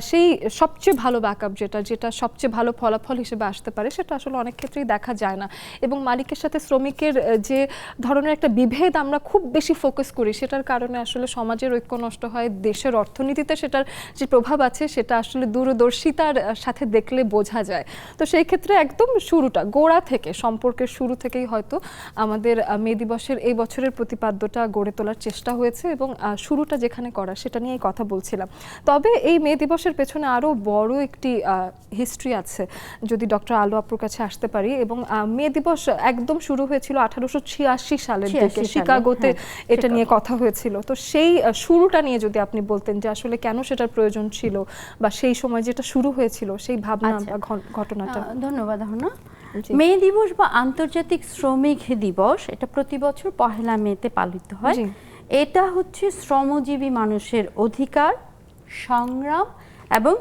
সেই সবচেয়ে ভালো ব্যাকআপ যেটা সবচেয়ে ভালো ফলাফল হিসেবে আসতে পারে সেটা আসলে অনেক ক্ষেত্রেই দেখা যায় না। এবং মালিকের সাথে শ্রমিকের যে ধরনের একটা বিভেদ আমরা খুব বেশি ফোকাস করি, সেটার কারণে আসলে সমাজের ঐক্য নষ্ট হয়, দেশের অর্থনীতিতে সেটার যে প্রভাব আছে সেটা আসলে দূরদর্শিতার সাথে দেখলে বোঝা যায়। তো সেই ক্ষেত্রে একদম শুরুটা গোড়া থেকে, সম্পর্কের শুরু থেকেই হয়তো আমাদের মে দিবসের এই বছরের প্রতিপাদ্যটা গড়ে তোলার চেষ্টা হয়েছে, এবং শুরুটা যেখানে করা সেটা নিয়েই কথা বলছিলাম। তবে এই মে দিবসের পেছনে আরও বড় একটি হিস্ট্রি আছে, যদি ডক্টর আলো আপুর কাছে আসতে পারি। এবং মে দিবস একদম শুরু হয়েছিল 1886 সালের দিকে, শিকাগোতে এটা নিয়ে কথা হয়েছিল। তো সেই শুরুটা নিয়ে যদি আপনি বলতেন যে আসলে কেন সেটার প্রয়োজন ছিল, বা সেই সময় যেটা শুরু হয়েছিল সেই ভাবনা বা ঘটনাটা। ধন্যবাদ অহনা। মে দিবস বা আন্তর্জাতিক শ্রমিক দিবস এটা প্রতি বছর 1 মেতে পালিত হয়। এটা হচ্ছে শ্রমজীবী মানুষের অধিকার, সংগ্রাম এবং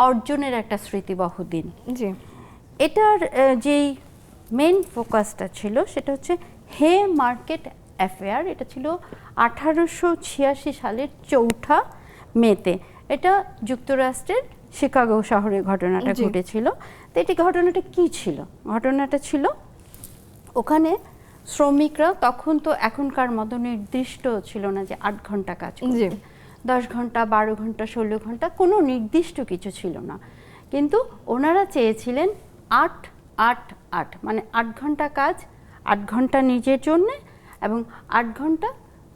অর্জনের একটা স্মৃতিবহ দিন। জি, এটার যেই মেন ফোকাসটা ছিল সেটা হচ্ছে হে মার্কেট অ্যাফেয়ার। এটা ছিল 1886 সালের 4 মেতে। এটা যুক্তরাষ্ট্রের শিকাগো শহরে ঘটনাটা ঘটেছিল। তো এটি ঘটনাটা কি ছিল? ঘটনাটা ছিল ওখানে শ্রমিকরা, তখন তো এখনকার মতো নির্দিষ্ট ছিল না যে 8 ঘন্টা কাজ করবে, 10 ঘন্টা, 12 ঘন্টা, 16 ঘন্টা, কোনো নির্দিষ্ট কিছু ছিল না। কিন্তু ওনারা চেয়েছিলেন 8-8-8, মানে 8 ঘন্টা কাজ, 8 ঘন্টা নিজের জন্যে, এবং 8 ঘন্টা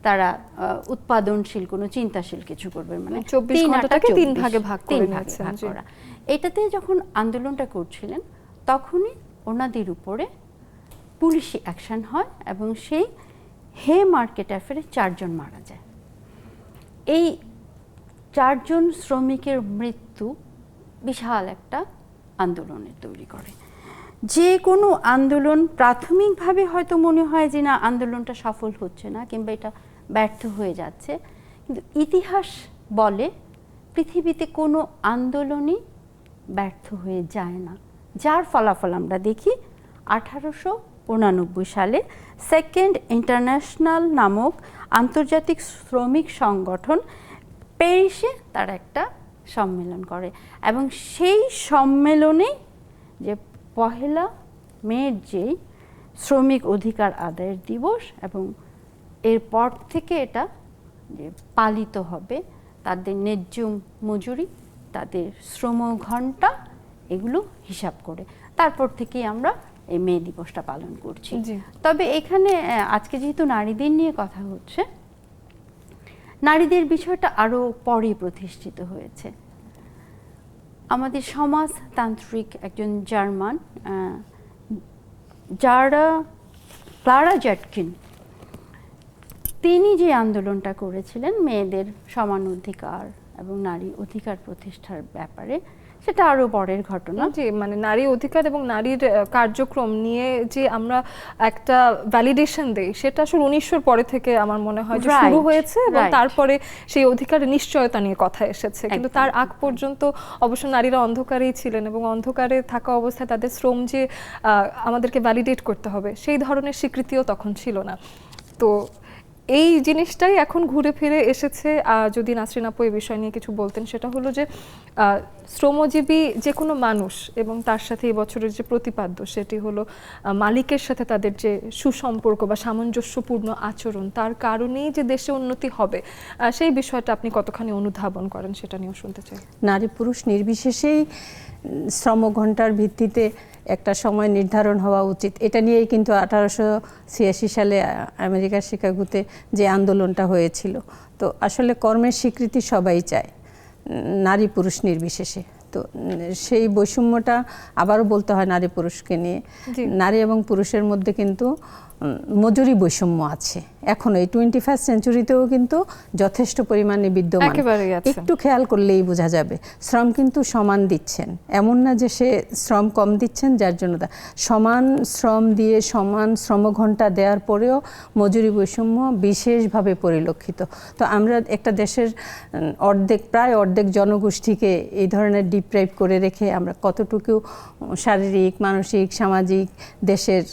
তারা উৎপাদনশীল কোনো চিন্তাশীল কিছু করবে, মানে 24 ঘন্টাটাকে 3 ভাগে ভাগ করে নিয়েছেন। এটাতে যখন আন্দোলনটা করছিলেন তখনই ওনাদের উপরে পুলিশি অ্যাকশন হয়, এবং সেই হে মার্কেট অ্যাফেয়ারে 4 জন মারা যায়। এই 4 জন শ্রমিকের মৃত্যু বিশাল একটা আন্দোলনের তৈরি করে। যে কোনো আন্দোলন প্রাথমিকভাবে হয়তো মনে হয় যে না, আন্দোলনটা সফল হচ্ছে না কিংবা এটা ব্যর্থ হয়ে যাচ্ছে, কিন্তু ইতিহাস বলে পৃথিবীতে কোনো আন্দোলনই ব্যর্থ হয়ে যায় না। যার ফলাফল আমরা দেখি 1889 সালে সেকেন্ড ইন্টারন্যাশনাল নামক আন্তর্জাতিক শ্রমিক সংগঠন প্যারিসে তারা একটা সম্মেলন করে, এবং সেই সম্মেলনে যে 1 মের যেই শ্রমিক অধিকার আদায়ের দিবস, এবং এরপর থেকে এটা যে পালিত হবে, তাদের ন্যায্য মজুরি, তাদের শ্রম ঘন্টা, এগুলো হিসাব করে তারপর থেকেই আমরা এই মে দিবসটা পালন করছি। তবে এখানে আজকে যেহেতু নারীদের নিয়ে কথা হচ্ছে, নারীদের বিষয়টা আরও পরে প্রতিষ্ঠিত হয়েছে। আমাদের সমাজতান্ত্রিক একজন জার্মান ক্লারা জ্যাটকিন, তিনি যে আন্দোলনটা করেছিলেন মেয়েদের সমান অধিকার এবং নারী অধিকার প্রতিষ্ঠার ব্যাপারে, সেটা আরো পরের ঘটনা। জি, মানে নারী অধিকার এবং নারীর কার্যক্রম নিয়ে যে আমরা একটা ভ্যালিডেশন দেই, সেটা আসলে 1900 পরে থেকে আমার মনে হয় যে শুরু হয়েছে, এবং তারপরে সেই অধিকারের নিশ্চয়তা নিয়ে কথা এসেছে। কিন্তু তার আগ পর্যন্ত অবশ্য নারীরা অন্ধকারেই ছিলেন, এবং অন্ধকারে থাকা অবস্থায় তাদের শ্রম যে আমাদেরকে ভ্যালিডেট করতে হবে সেই ধরনের স্বীকৃতিও তখন ছিল না। তো এই জিনিসটাই এখন ঘুরে ফিরে এসেছে। যদি নাসরিন আপু এই বিষয় নিয়ে কিছু বলতেন, সেটা হলো যে শ্রমজীবী যে কোনো মানুষ এবং তার সাথে এই বছরের যে প্রতিপাদ্য সেটি হলো মালিকের সাথে তাদের যে সুসম্পর্ক বা সামঞ্জস্যপূর্ণ আচরণ, তার কারণেই যে দেশে উন্নতি হবে, সেই বিষয়টা আপনি কতখানি অনুধাবন করেন সেটা নিয়েও শুনতে চাই। নারী পুরুষ নির্বিশেষেই শ্রম ঘন্টার ভিত্তিতে একটা সময় নির্ধারণ হওয়া উচিত, এটা নিয়েই কিন্তু 1886 সালে আমেরিকার শিকাগোতে যে আন্দোলনটা হয়েছিল। তো আসলে কর্মের স্বীকৃতি সবাই চায়, নারী পুরুষ নির্বিশেষে। তো সেই বৈষম্যটা আবারও বলতে হয় নারী পুরুষকে নিয়ে। নারী এবং পুরুষের মধ্যে কিন্তু মজুরি বৈষম্য আছে এখন এই 21st সেঞ্চুরিতেও কিন্তু যথেষ্ট পরিমাণে বিদ্যমান। একেবারেই আছে। একটু খেয়াল করলেই বোঝা যাবে শ্রম কিন্তু সমান দিচ্ছেন, এমন না যে সে শ্রম কম দিচ্ছেন যার জন্য সমান শ্রম দিয়ে সমান শ্রমঘণ্টা দেওয়ার পরেও মজুরি বৈষম্য বিশেষভাবে পরিলক্ষিত। তো আমরা একটা দেশের প্রায় অর্ধেক জনগোষ্ঠীকে এই ধরনের ডিপ্রাইভ করে রেখে আমরা কতটুকু শারীরিক, মানসিক, সামাজিক দেশের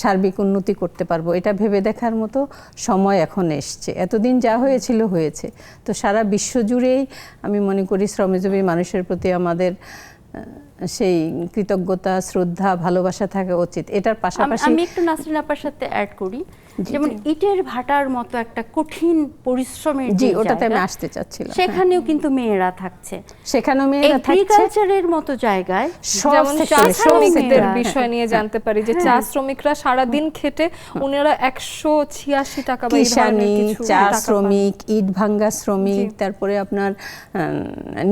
সার্বিক উন্নতি করতে পারবো, এটা ভেবে দেখার মতো সময় এখন এসছে। এতদিন যা হয়েছিল হয়েছে। তো সারা বিশ্ব জুড়েই আমি মনে করি শ্রমজীবী মানুষের প্রতি আমাদের সেই কৃতজ্ঞতা, শ্রদ্ধা, ভালোবাসা থাকা উচিত। এটার পাশাপাশি আমি একটু নাসরিন আপার সাথে অ্যাড করি, যেমন ইটের ভাটার মতো একটা কঠিন পরিশ্রমের জি, ওটাতে আমি আসতে চাচ্ছিলাম। সেখানেও কিন্তু মেয়েরা থাকছে, সেখানেও মেয়েরা থাকছে। এগ্রিকালচারের মতো জায়গায় যেমন চা শ্রমিকদের বিষয় নিয়ে জানতে পারি যে চা শ্রমিকরা সারা দিন খেটে ওনারা 186 টাকা বা এই ধরনের কিছু চা শ্রমিক, ইট ভাঙ্গা শ্রমিক, তারপরে আপনার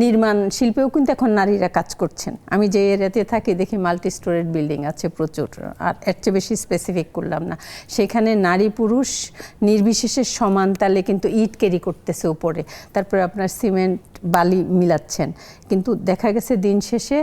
নির্মাণ শিল্পেও কিন্তু এখন নারীরা কাজ করছেন। আমি যে এরিয়াতে থাকি দেখি মাল্টি স্টোরেড বিল্ডিং আছে প্রচুর, আর এর চেয়ে বেশি স্পেসিফিক করলাম না। সেখানে নারী পুরুষ নির্বিশেষে সমান তালে কিন্তু ইট ক্যারি করতেছে উপরে, তারপরে আপনার সিমেন্ট বালি মিলাচ্ছেন। কিন্তু দেখা গেছে দিন শেষে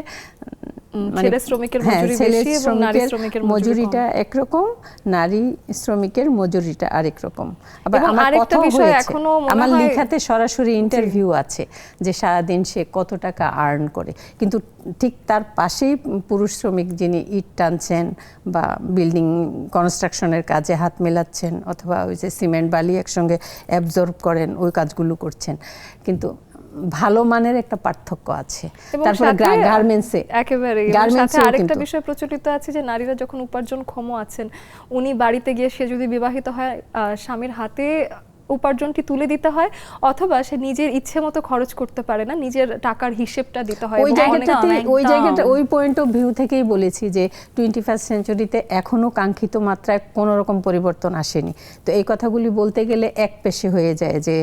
ছেলে শ্রমিকের মজুরি বেশি এবং নারী শ্রমিকের মজুরিটা একরকম, নারী শ্রমিকের মজুরিটা আরেক রকম। আবার আমার আরেকটা বিষয় এখনো আমার লেখাতে সরাসরি ইন্টারভিউ আছে যে সারাদিন সে কত টাকা আর্ন করে, কিন্তু ঠিক তার পাশেই পুরুষ শ্রমিক যিনি ইট টানছেন বা বিল্ডিং কনস্ট্রাকশনের কাজে হাত মেলাচ্ছেন অথবা ওই যে সিমেন্ট বালি একসঙ্গে অ্যাবজর্ব করেন, ওই কাজগুলো করছেন। কিন্তু ভালো মানের একটা পার্থক্য আছে। তারপরে গার্মেন্টসে একেবারে সাথে আরেকটা বিষয় প্রচলিত আছে যে নারীরা যখন উপার্জনক্ষম আছেন, উনি বাড়িতে গিয়ে সে যদি বিবাহিত হয় স্বামীর হাতে উপার্জনটি তুলে দিতে হয়, অথবা সে নিজের ইচ্ছে মতো খরচ করতে পারে না, নিজের টাকার হিসেবটা দিতে হয়। ওই পয়েন্ট অফ ভিউ থেকেই বলেছি যে 21st সেঞ্চুরিতে এখনো কাঙ্ক্ষিত মাত্রায় কোনো রকম পরিবর্তন আসেনি। তো এই কথাগুলি বলতে গেলে এক পেশে হয়ে যায় যে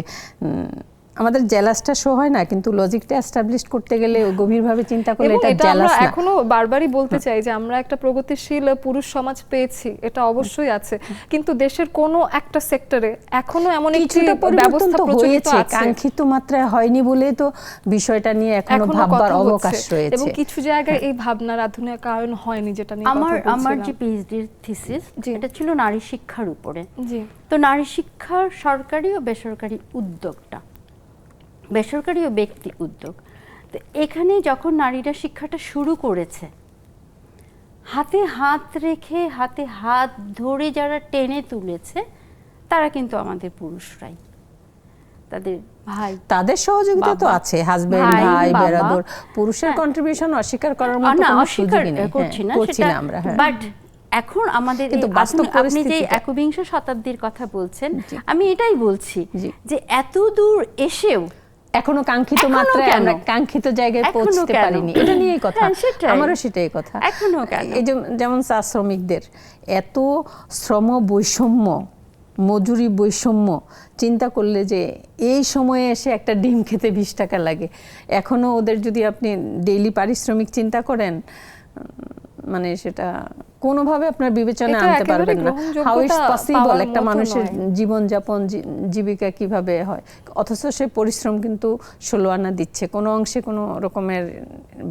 আমাদের জেলাসটা শো হয় না, কিন্তু লজিকটা এস্টাবলিশ করতে গেলে গভীরভাবে চিন্তা করলে এটা জেলাস না। এখনো বারবারই বলতে চাই যে আমরা একটা প্রগতিশীল পুরুষ সমাজ পেয়েছি, এটা অবশ্যই আছে, কিন্তু দেশের কোনো একটা সেক্টরে এখনো এমন একটি ব্যবস্থা প্রচলিত আছে, কাঙ্ক্ষিত মাত্রায় হয়নি বলে তো বিষয়টা নিয়ে এখনো ভাববার অবকাশ রয়েছে। এবং কিছু জায়গায় এই ভাবনার আধুনিকায়ন হয়নি, যেটা নিয়ে আমার যে পিএইচডি থিসিস এটা ছিল নারী শিক্ষার উপরে। জি। তো নারী শিক্ষার সরকারি ও বেসরকারি উদ্যোগটা, বেসরকারি ও ব্যক্তি উদ্যোগ, তো এখানে যখন নারীরা শিক্ষাটা শুরু করেছে, হাতে হাত রেখে হাতে হাত ধরে যারা টেনে তুলেছে তারা কিন্তু আমাদের পুরুষরাই, তাদের ভাই, তাদের সহযোগিতা তো আছে, হাজবেন্ড, ভাই, বেরাদর। পুরুষের কন্ট্রিবিউশন অস্বীকার করার মতো কোনো সুযোগই নেই, করছি না সেটা আমরা। বাট এখন আমাদের আপনি যে একবিংশ শতাব্দীর কথা বলছেন, আমি এটাই বলছি যে এত দূর এসেও এখনো কাঙ্ক্ষিত মাত্রায় আমরা কাঙ্ক্ষিত জায়গায় পৌঁছতে পারিনি, এটা নিয়েই কথা। আমারও সেটাই কথা। এখনো কেন? এই যেমন চা শ্রমিকদের এত শ্রম বৈষম্য, মজুরি বৈষম্য, চিন্তা করলে যে এই সময়ে এসে একটা ডিম খেতে 20 টাকা লাগে, এখনো ওদের যদি আপনি ডেইলি পারিশ্রমিক চিন্তা করেন, মানে সেটা কোনোভাবে আপনার বিবেচনায় আনতে পারবেন না। হাউ ইজ পসিবল একটা মানুষের জীবনযাপন, জীবিকা কিভাবে হয়, অথচ সে পরিশ্রম কিন্তু 16 আনা দিচ্ছে, কোনো অংশে কোনো রকমের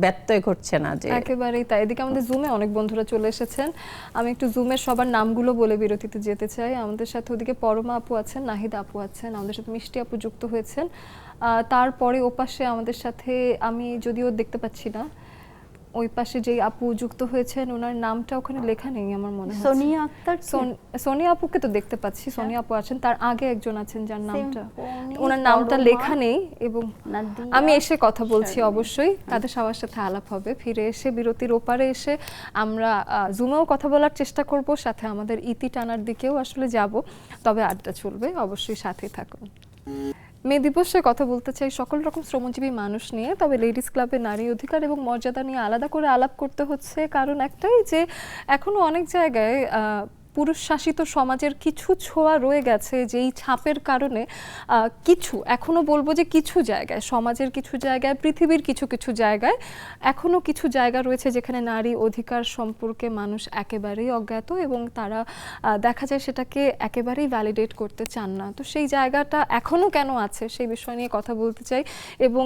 ব্যত্যয় ঘটছে না। যে একেবারেই তাই। এদিকে আমাদের জুমে অনেক বন্ধুরা চলে এসেছেন, আমি একটু জুমের সবার নামগুলো বলে বিরতিতে যেতে চাই। আমাদের সাথে ওদিকে পরমা আপু আছেন, নাহিদা আপু আছেন, আমাদের সাথে মিষ্টি আপু যুক্ত হয়েছেন, তারপরে ওপাশে আমাদের সাথে আমি যদিও দেখতে পাচ্ছি না, ওই পাশে যে আপু যুক্ত হয়েছেন ওনার নামটা ওখানে লেখা নেই আমার মনে হয়, সোনিয়া আক্তার। সোনিয়া আপুকে তো দেখতে পাচ্ছি, সোনিয়া আপু আছেন, তার আগে একজন আছেন যার নামটা, ওনার নামটা লেখা নেই, এবং আমি এসে কথা বলছি, অবশ্যই তাদের সবার সাথে আলাপ হবে। ফিরে এসে বিরতির ওপারে এসে আমরা জুমেও কথা বলার চেষ্টা করব, সাথে আমাদের ইতি টানার দিকেও আসলে যাব, তবে আড্ডা চলবে, অবশ্যই সাথেই থাকুন। মে দিবসে কথা বলতে চাই সকল রকম শ্রমজীবী মানুষ নিয়ে, তবে লেডিস ক্লাবে নারী অধিকার এবং মর্যাদা নিয়ে আলাদা করে আলাপ করতে হচ্ছে, কারণ একটাই যে এখনো অনেক জায়গায় পুরুষ শাসিত সমাজের কিছু ছোঁয়া রয়ে গেছে, যেই ছাপের কারণে কিছু, এখনো বলবো যে কিছু জায়গায়, সমাজের কিছু জায়গায়, পৃথিবীর কিছু কিছু জায়গায় এখনো কিছু জায়গা রয়েছে যেখানে নারী অধিকার সম্পর্কে মানুষ একেবারেই অজ্ঞাত এবং তারা দেখা যায় সেটাকে একেবারেই ভ্যালিডেট করতে চান না। তো সেই জায়গাটা এখনো কেন আছে সেই বিষয় নিয়ে কথা বলতে চাই। এবং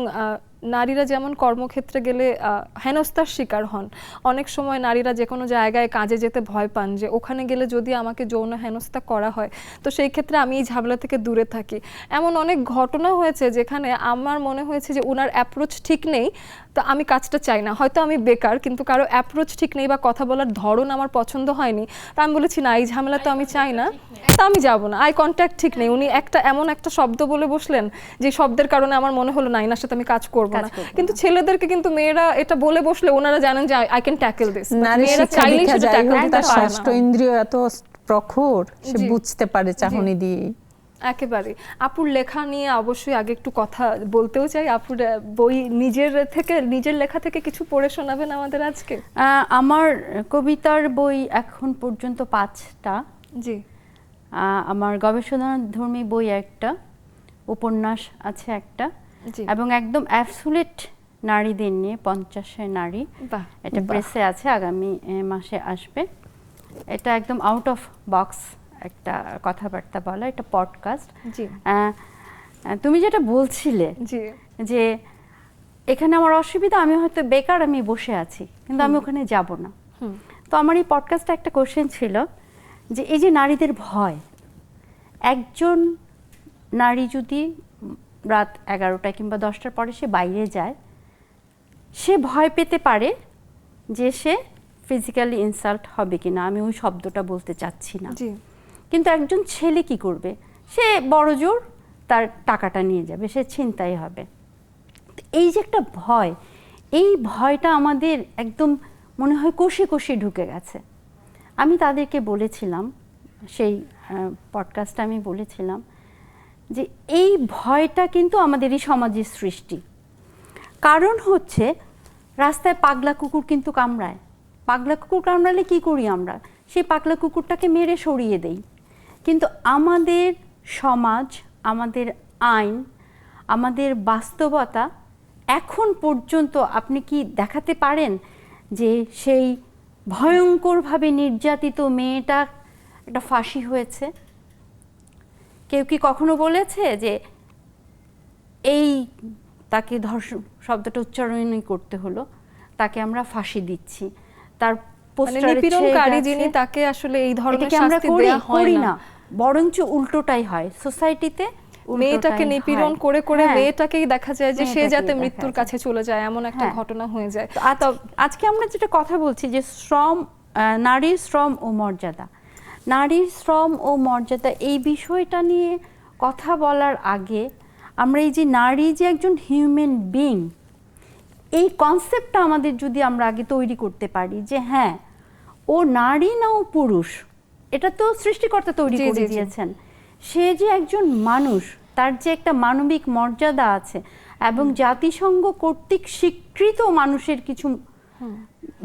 নারীরা যেমন কর্মক্ষেত্রে গেলে হেনস্থার শিকার হন, অনেক সময় নারীরা যে কোনো জায়গায় কাজে যেতে ভয় পান যে ওখানে গেলে যদি আমাকে যৌন হেনস্থা করা হয়, তো সেই ক্ষেত্রে আমি এই ঝামেলা থেকে দূরে থাকি। এমন অনেক ঘটনা হয়েছে যেখানে আমার মনে হয়েছে যে ওনার অ্যাপ্রোচ ঠিক নেই, তো আমি কাজটা চাই না। হয়তো আমি বেকার, কিন্তু কারো অ্যাপ্রোচ ঠিক নেই বা কথা বলার ধরন আমার পছন্দ হয়নি, তা আমি বলেছি না, এই ঝামেলা তো আমি চাই না, তা আমি যাব না। আই কন্ট্যাক্ট ঠিক নেই, উনি এমন একটা শব্দ বলে বসলেন যে শব্দের কারণে আমার মনে হলো না, এনার সাথে আমি কাজ করবো না। কিন্তু ছেলেদেরকে কিন্তু মেয়েরা এটা বলে বসলে ওনারা জানেন যে আই ক্যান ট্যাকল দিস, মেয়েরা চাইলেই সেটা ট্যাকল দিতে পারে না। ষষ্ঠ ইন্দ্রিয় এত প্রখর, সে বুঝতে পারে চাহনি দিয়ে। একেবারে। আপুর লেখা নিয়ে অবশ্যই আগে একটু কথা বলতেও চাই। আপুর বই নিজের লেখা থেকে কিছু পড়ে শোনাবেন আমাদের আজকে? আমার কবিতার বই এখন পর্যন্ত 5টা। জি। আমার গবেষণাধর্মী বই একটা, উপন্যাস আছে একটা, এবং একদম অ্যাবসুলেট নারীদের নিয়ে 50 নারী, এটা প্রেসে আছে, আগামী মাসে আসবে। এটা একদম আউট অফ বক্স একটা কথাবার্তা বলা, এটা পডকাস্ট। তুমি যেটা বলছিলে যে এখানে আমার অসুবিধা, আমি হয়তো বেকার, আমি বসে আছি, কিন্তু আমি ওখানে যাব না। তো আমার এই পডকাস্টে একটা কোশ্চেন ছিল যে এই যে নারীদের ভয়, একজন নারী যদি রাত 11টায় কিংবা 10টার পরে সে বাইরে যায়, সে ভয় পেতে পারে যে সে ফিজিক্যালি ইনসাল্ট হবে কিনা, আমি ওই শব্দটা বলতে চাচ্ছি না। কিন্তু একজন ছেলে কি করবে? সে বড়জোর তার টাকাটা নিয়ে যাবে, সে ছিনতাই হবে। এই যে একটা ভয়, এই ভয়টা আমাদের একদম মনে হয় কষে কষে ঢুকে গেছে। আমি তাদেরকে বলেছিলাম, সেই পডকাস্টে আমি বলেছিলাম যে এই ভয়টা কিন্তু আমাদের এই সমাজের সৃষ্টি। কারণ হচ্ছে রাস্তায় পাগলা কুকুর কিন্তু কামড়ায়, পাগলা কুকুর কামড়ালে কি করি আমরা? সেই পাগলা কুকুরটাকে মেরে সরিয়ে দেই। কিন্তু আমাদের সমাজ, আমাদের আইন, আমাদের বাস্তবতা এখন পর্যন্ত আপনি কি দেখাতে পারেন যে সেই ভয়ঙ্করভাবে নির্যাতিত মেয়েটা একটা ফাঁসি হয়েছে? কেউ কি কখনো বলেছে যে এই তাকে ধর্ষণ শব্দটা উচ্চারণই করতে হলো, তাকে আমরা ফাঁসি দিচ্ছি, তার নিপীড়নকারী যিনি তাকে আসলে এই ধরনের শাস্তি দেয়া হয় না, বরঞ্চ উল্টোটাই হয় সোসাইটিতে। মেয়েটাকে নিপীড়ন করে করে মেয়েটাকেই দেখা যায় যে সে যাতে মৃত্যুর কাছে চলে যায়, এমন একটা ঘটনা হয়ে যায়। আজকে আমরা যেটা কথা বলছি যে শ্রম, নারীর শ্রম ও মর্যাদা, নারীর শ্রম ও মর্যাদা, এই বিষয়টা নিয়ে কথা বলার আগে আমরা এই যে নারী যে একজন হিউম্যান বিং, এই কনসেপ্টটা আমাদের যদি আমরা আগে তৈরি করতে পারি যে হ্যাঁ, ও নারী না ও পুরুষ, এটা তো সৃষ্টিকর্তা তৈরি করে দিয়েছেন, সে যে একজন মানুষ, তার যে একটা মানবিক মর্যাদা আছে, এবং জাতিসংঘ কর্তৃক স্বীকৃত মানুষের কিছু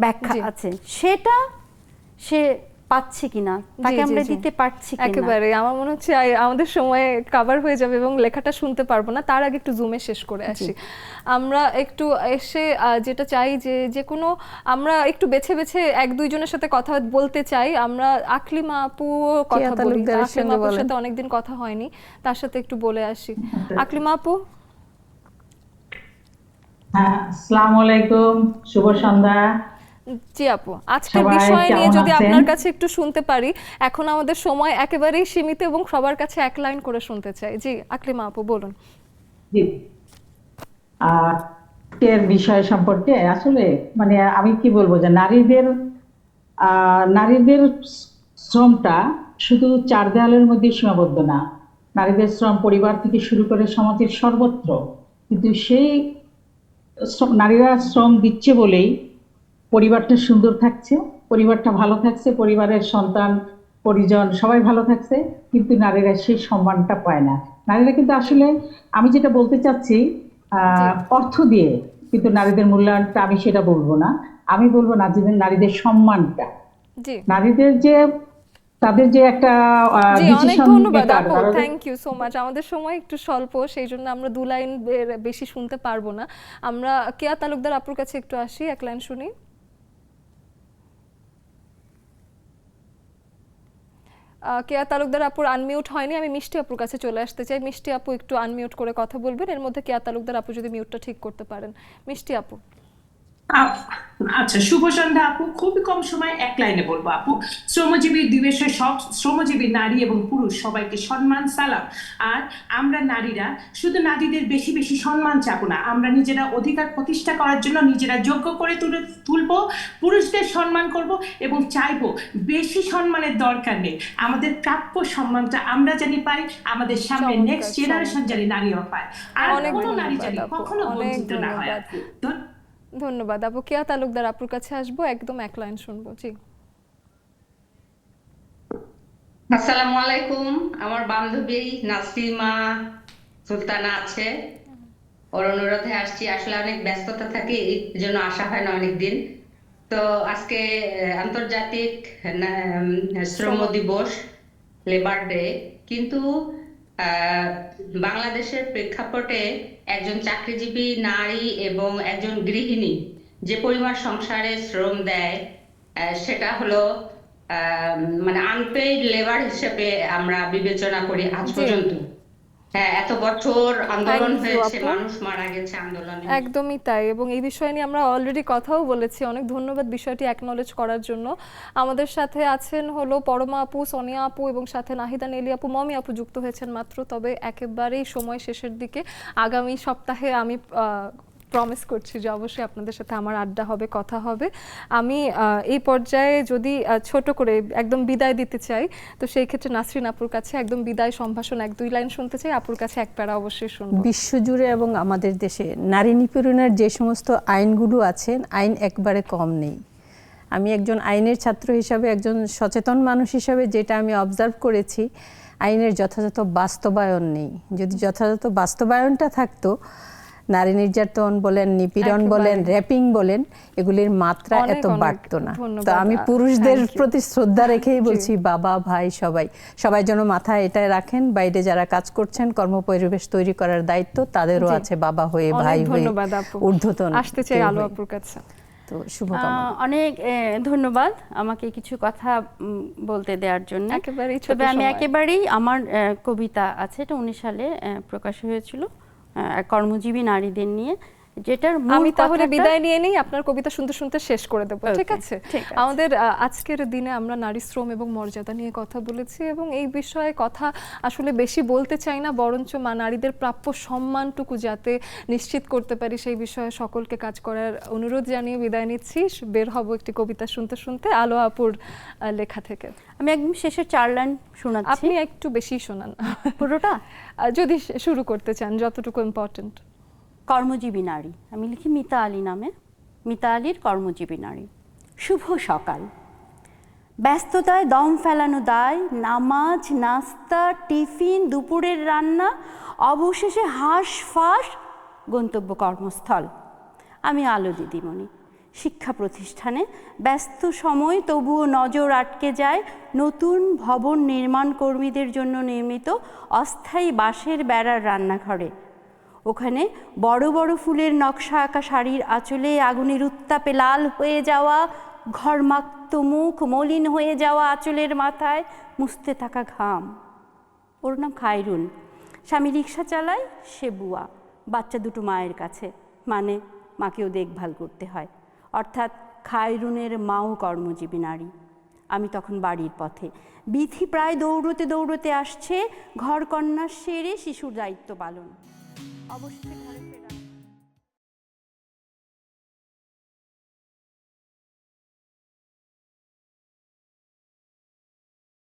ব্যাখ্যা আছে, সেটা সে পাচ্ছে কিনা, তাকে আমরা দিতে পারছি কিনা। একেবারে আমার মনে হচ্ছে আমাদের সময় কভার হয়ে যাবে এবং লেখাটা শুনতে পারবো না, তার আগে একটু জুমে শেষ করে আসি। আমরা একটু এসে যেটা চাই যে কোনো আমরা একটু বেছে বেছে এক দুইজনের সাথে কথা বলতে চাই। আমরা আকলিমা আপু কথা বলি, আকলিমা আপুর সাথে অনেকদিন কথা হয়নি, তার সাথে একটু বলে আসি। আকলিমা আপু। আসসালামু আলাইকুম, শুভ সন্ধ্যা। জি আপু, আজকের বিষয় নিয়ে যদি আপনার কাছে একটু শুনতে পারি, এখন আমাদের সময় একেবারেই সীমিত এবং সবার কাছে এক লাইন করে শুনতে চাই। জি আকলিমা আপু বলুন। জি, আজকের বিষয় সম্পর্কে আসলে মানে আমি কি বলবো যে নারীদের শ্রমটা শুধু চার দেওয়ালের মধ্যে সীমাবদ্ধ না। নারীদের শ্রম পরিবার থেকে শুরু করে সমাজের সর্বত্র, কিন্তু সেই নারীরা শ্রম দিচ্ছে বলেই পরিবারটা সুন্দর থাকছে, পরিবারটা ভালো থাকছে, পরিবারের সন্তান পরিজন সবাই ভালো থাকছে, কিন্তু নারীরা সেই সম্মানটা পায় না। নারীরা কিন্তু আসলে, আমি যেটা বলতে চাচ্ছি, অর্থ দিয়ে কিন্তু নারীদের মূল্যায়নটা আমি সেটা বলবো না, আমি বলবো নারীদের সম্মানটা, নারীদের যে তাদের যে একটা জি, অনেক ডিসিশন ধন্যবাদ মেকার, আপু, তারা থ্যাংক ইউ সো মাচ। আমাদের সময় একটু স্বল্প, সেই জন্য আমরা 2 লাইন বেশি শুনতে পারবো না। আমরা কেয়া তালুকদার আপুর কাছে একটু আসি, 1 লাইন শুনি। কেয়া তালুকদার আপুর আনমিউট হয়নি, আমি মিষ্টি আপুর কাছে চলে আসতে চাই। মিষ্টি আপু একটু আনমিউট করে কথা বলবেন, এর মধ্যে কেয়া তালুকদার আপু যদি মিউটটা ঠিক করতে পারেন। মিষ্টি আপু। আচ্ছা, শুভ সন্ধ্যা আপু। খুবই কম সময় 1 লাইনে বলবো আপু। শ্রমজীবী দিবসে সব শ্রমজীবী নারী এবং পুরুষ সবাইকে সম্মান, সালাম। আর আমরা নারীরা শুধু নারীদের বেশি বেশি সম্মান চাবো না, আমরা নিজেরা অধিকার প্রতিষ্ঠা করার জন্য নিজেরা যোগ্য করে তুলবো, পুরুষদের সম্মান করব এবং চাইবো বেশি সম্মানের দরকার নেই, আমাদের প্রাপ্য সম্মানটা আমরা জানি পাই, আমাদের সামনে নেক্সট জেনারেশন জানি নারীরা পায়, আর কোনো নারী জানি কখনো বঞ্চিত না হয় আপু। ধন্যবাদ আপু। কেয়া তালুকদার আপুর কাছে আসবো, একদম 1 লাইন শুনবো। জি, আসসালামু আলাইকুম। আমার বান্ধবী নাসরিমা সুলতানা আছে, ওর অনুরোধে আসছি। আসলে অনেক ব্যস্ততা থাকে, এই জন্য আসা হয় না অনেকদিন। তো আজকে আন্তর্জাতিক শ্রম দিবস, লেবার ডে, কিন্তু বাংলাদেশের প্রেক্ষাপটে একজন চাকরিজীবী নারী এবং একজন গৃহিণী যে পরিমাণ সংসারে শ্রম দেয়, সেটা হলো মানে আনপেইড লেবার হিসেবে আমরা বিবেচনা করি আজ পর্যন্ত। হ্যাঁ, এত বছর আন্দোলন হয়েছে, মানুষ মারা গেছে আন্দোলনে। একদমই তাই, এবং এই বিষয় নিয়ে আমরা অলরেডি কথাও বলেছি। অনেক ধন্যবাদ বিষয়টি অ্যাকনলেজ করার জন্য। আমাদের সাথে আছেন হলো পরমা আপু, সোনিয়া আপু এবং সাথে নাহিদা নেলি আপু, মমি আপু যুক্ত হয়েছেন মাত্র। তবে একেবারেই সময় শেষের দিকে, আগামী সপ্তাহে আমি প্রমিস করছি যে অবশ্যই আপনাদের সাথে আমার আড্ডা হবে, কথা হবে। আমি এই পর্যায়ে যদি ছোট করে একদম বিদায় দিতে চাই, তো সেই ক্ষেত্রে নাসরিন আপুর কাছে একদম বিদায় সম্ভাষণ 1-2 লাইন শুনতে চাই। আপুর কাছে 1 প্যারা অবশ্যই শুনবো। বিশ্বজুড়ে এবং আমাদের দেশে নারী নিপীড়নের যে সমস্ত আইনগুলো আছে, আইন একবারে কম নেই। আমি একজন আইনের ছাত্র হিসাবে, একজন সচেতন মানুষ হিসাবে যেটা আমি অবজার্ভ করেছি, আইনের যথাযথ বাস্তবায়ন নেই। যদি যথাযথ বাস্তবায়নটা থাকতো, নারী নির্যাতন বলেন, নিপীড়ন বলেন, র্যাপিং বলেন, এগুলির মাত্রা এত বাড়তো না। তো আমি পুরুষদের প্রতি শ্রদ্ধা রেখেই বলছি, বাবা ভাই সবাই যেন মাথায় এটাই রাখেন, বাইরে যারা কাজ করছেন, কর্মপরিবেশ তৈরি করার দায়িত্ব তাদেরও আছে, বাবা হয়ে, ভাই হয়ে, ঊর্ধ্বতন। আসতে চাই আলো আপুর কাছে। তো শুভকামনা। অনেক ধন্যবাদ আমাকে কিছু কথা বলতে দেওয়ার জন্য। তবে আমি একেবারেই, আমার কবিতা আছে, এটা 19 সালে প্রকাশ হয়েছিল কর্মজীবী নারীদের নিয়ে, যেটার আমি তাহলে বিদায় নিয়ে নেই, আপনার কবিতা শুনতে শুনতে শেষ করে দেব, ঠিক আছে? আমাদের আজকের দিনে আমরা নারী শ্রম এবং মর্যাদা নিয়ে কথা বলেছি, এবং এই বিষয়ে কথা আসলে বেশি বলতে চাই না, বরঞ্চ নারীদের প্রাপ্য সম্মানটুকু যাতে নিশ্চিত করতে পারি সেই বিষয়ে সকলকে কাজ করার অনুরোধ জানিয়ে বিদায় নিচ্ছি। বের হব একটি কবিতা শুনতে শুনতে আলো আপুর লেখা থেকে। আমি একদম শেষের 4 লাইন শোনাচ্ছি। আপনি একটু বেশি শোনান পুরোটা, যদি শুরু করতে চান, যতটুকু ইম্পর্টেন্ট। কর্মজীবী নারী, আমি লিখি মিতা আলী নামে, মিতা আলীর কর্মজীবী নারী। শুভ সকাল। ব্যস্ততায় দম ফেলানো দায়, নামাজ, নাস্তা, টিফিন, দুপুরের রান্না, অবশেষে হাঁসফাঁস গন্তব্য কর্মস্থল। আমি আলো দিদিমণি, শিক্ষা প্রতিষ্ঠানে ব্যস্ত সময়, তবুও নজর আটকে যায় নতুন ভবন নির্মাণ কর্মীদের জন্য নির্মিত অস্থায়ী বাঁশের বেড়ার রান্নাঘরে। ওখানে বড় বড় ফুলের নকশা আঁকা শাড়ির আঁচলে আগুনের উত্তাপে লাল হয়ে যাওয়া ঘরমাক্ত মুখ, মলিন হয়ে যাওয়া আঁচলের মাথায় মুছতে থাকা ঘাম। ওর নাম খায়রুন, স্বামী রিক্সা চালায়, সে বুয়া, বাচ্চা দুটো মায়ের কাছে, মানে মাকেও দেখভাল করতে হয়। অর্থাৎ খায়রুনের মাও কর্মজীবী নারী। আমি তখন বাড়ির পথে, বিথি প্রায় দৌড়তে দৌড়তে আসছে, ঘরকন্যা সেরে শিশুর দায়িত্ব পালন। অবশ্যই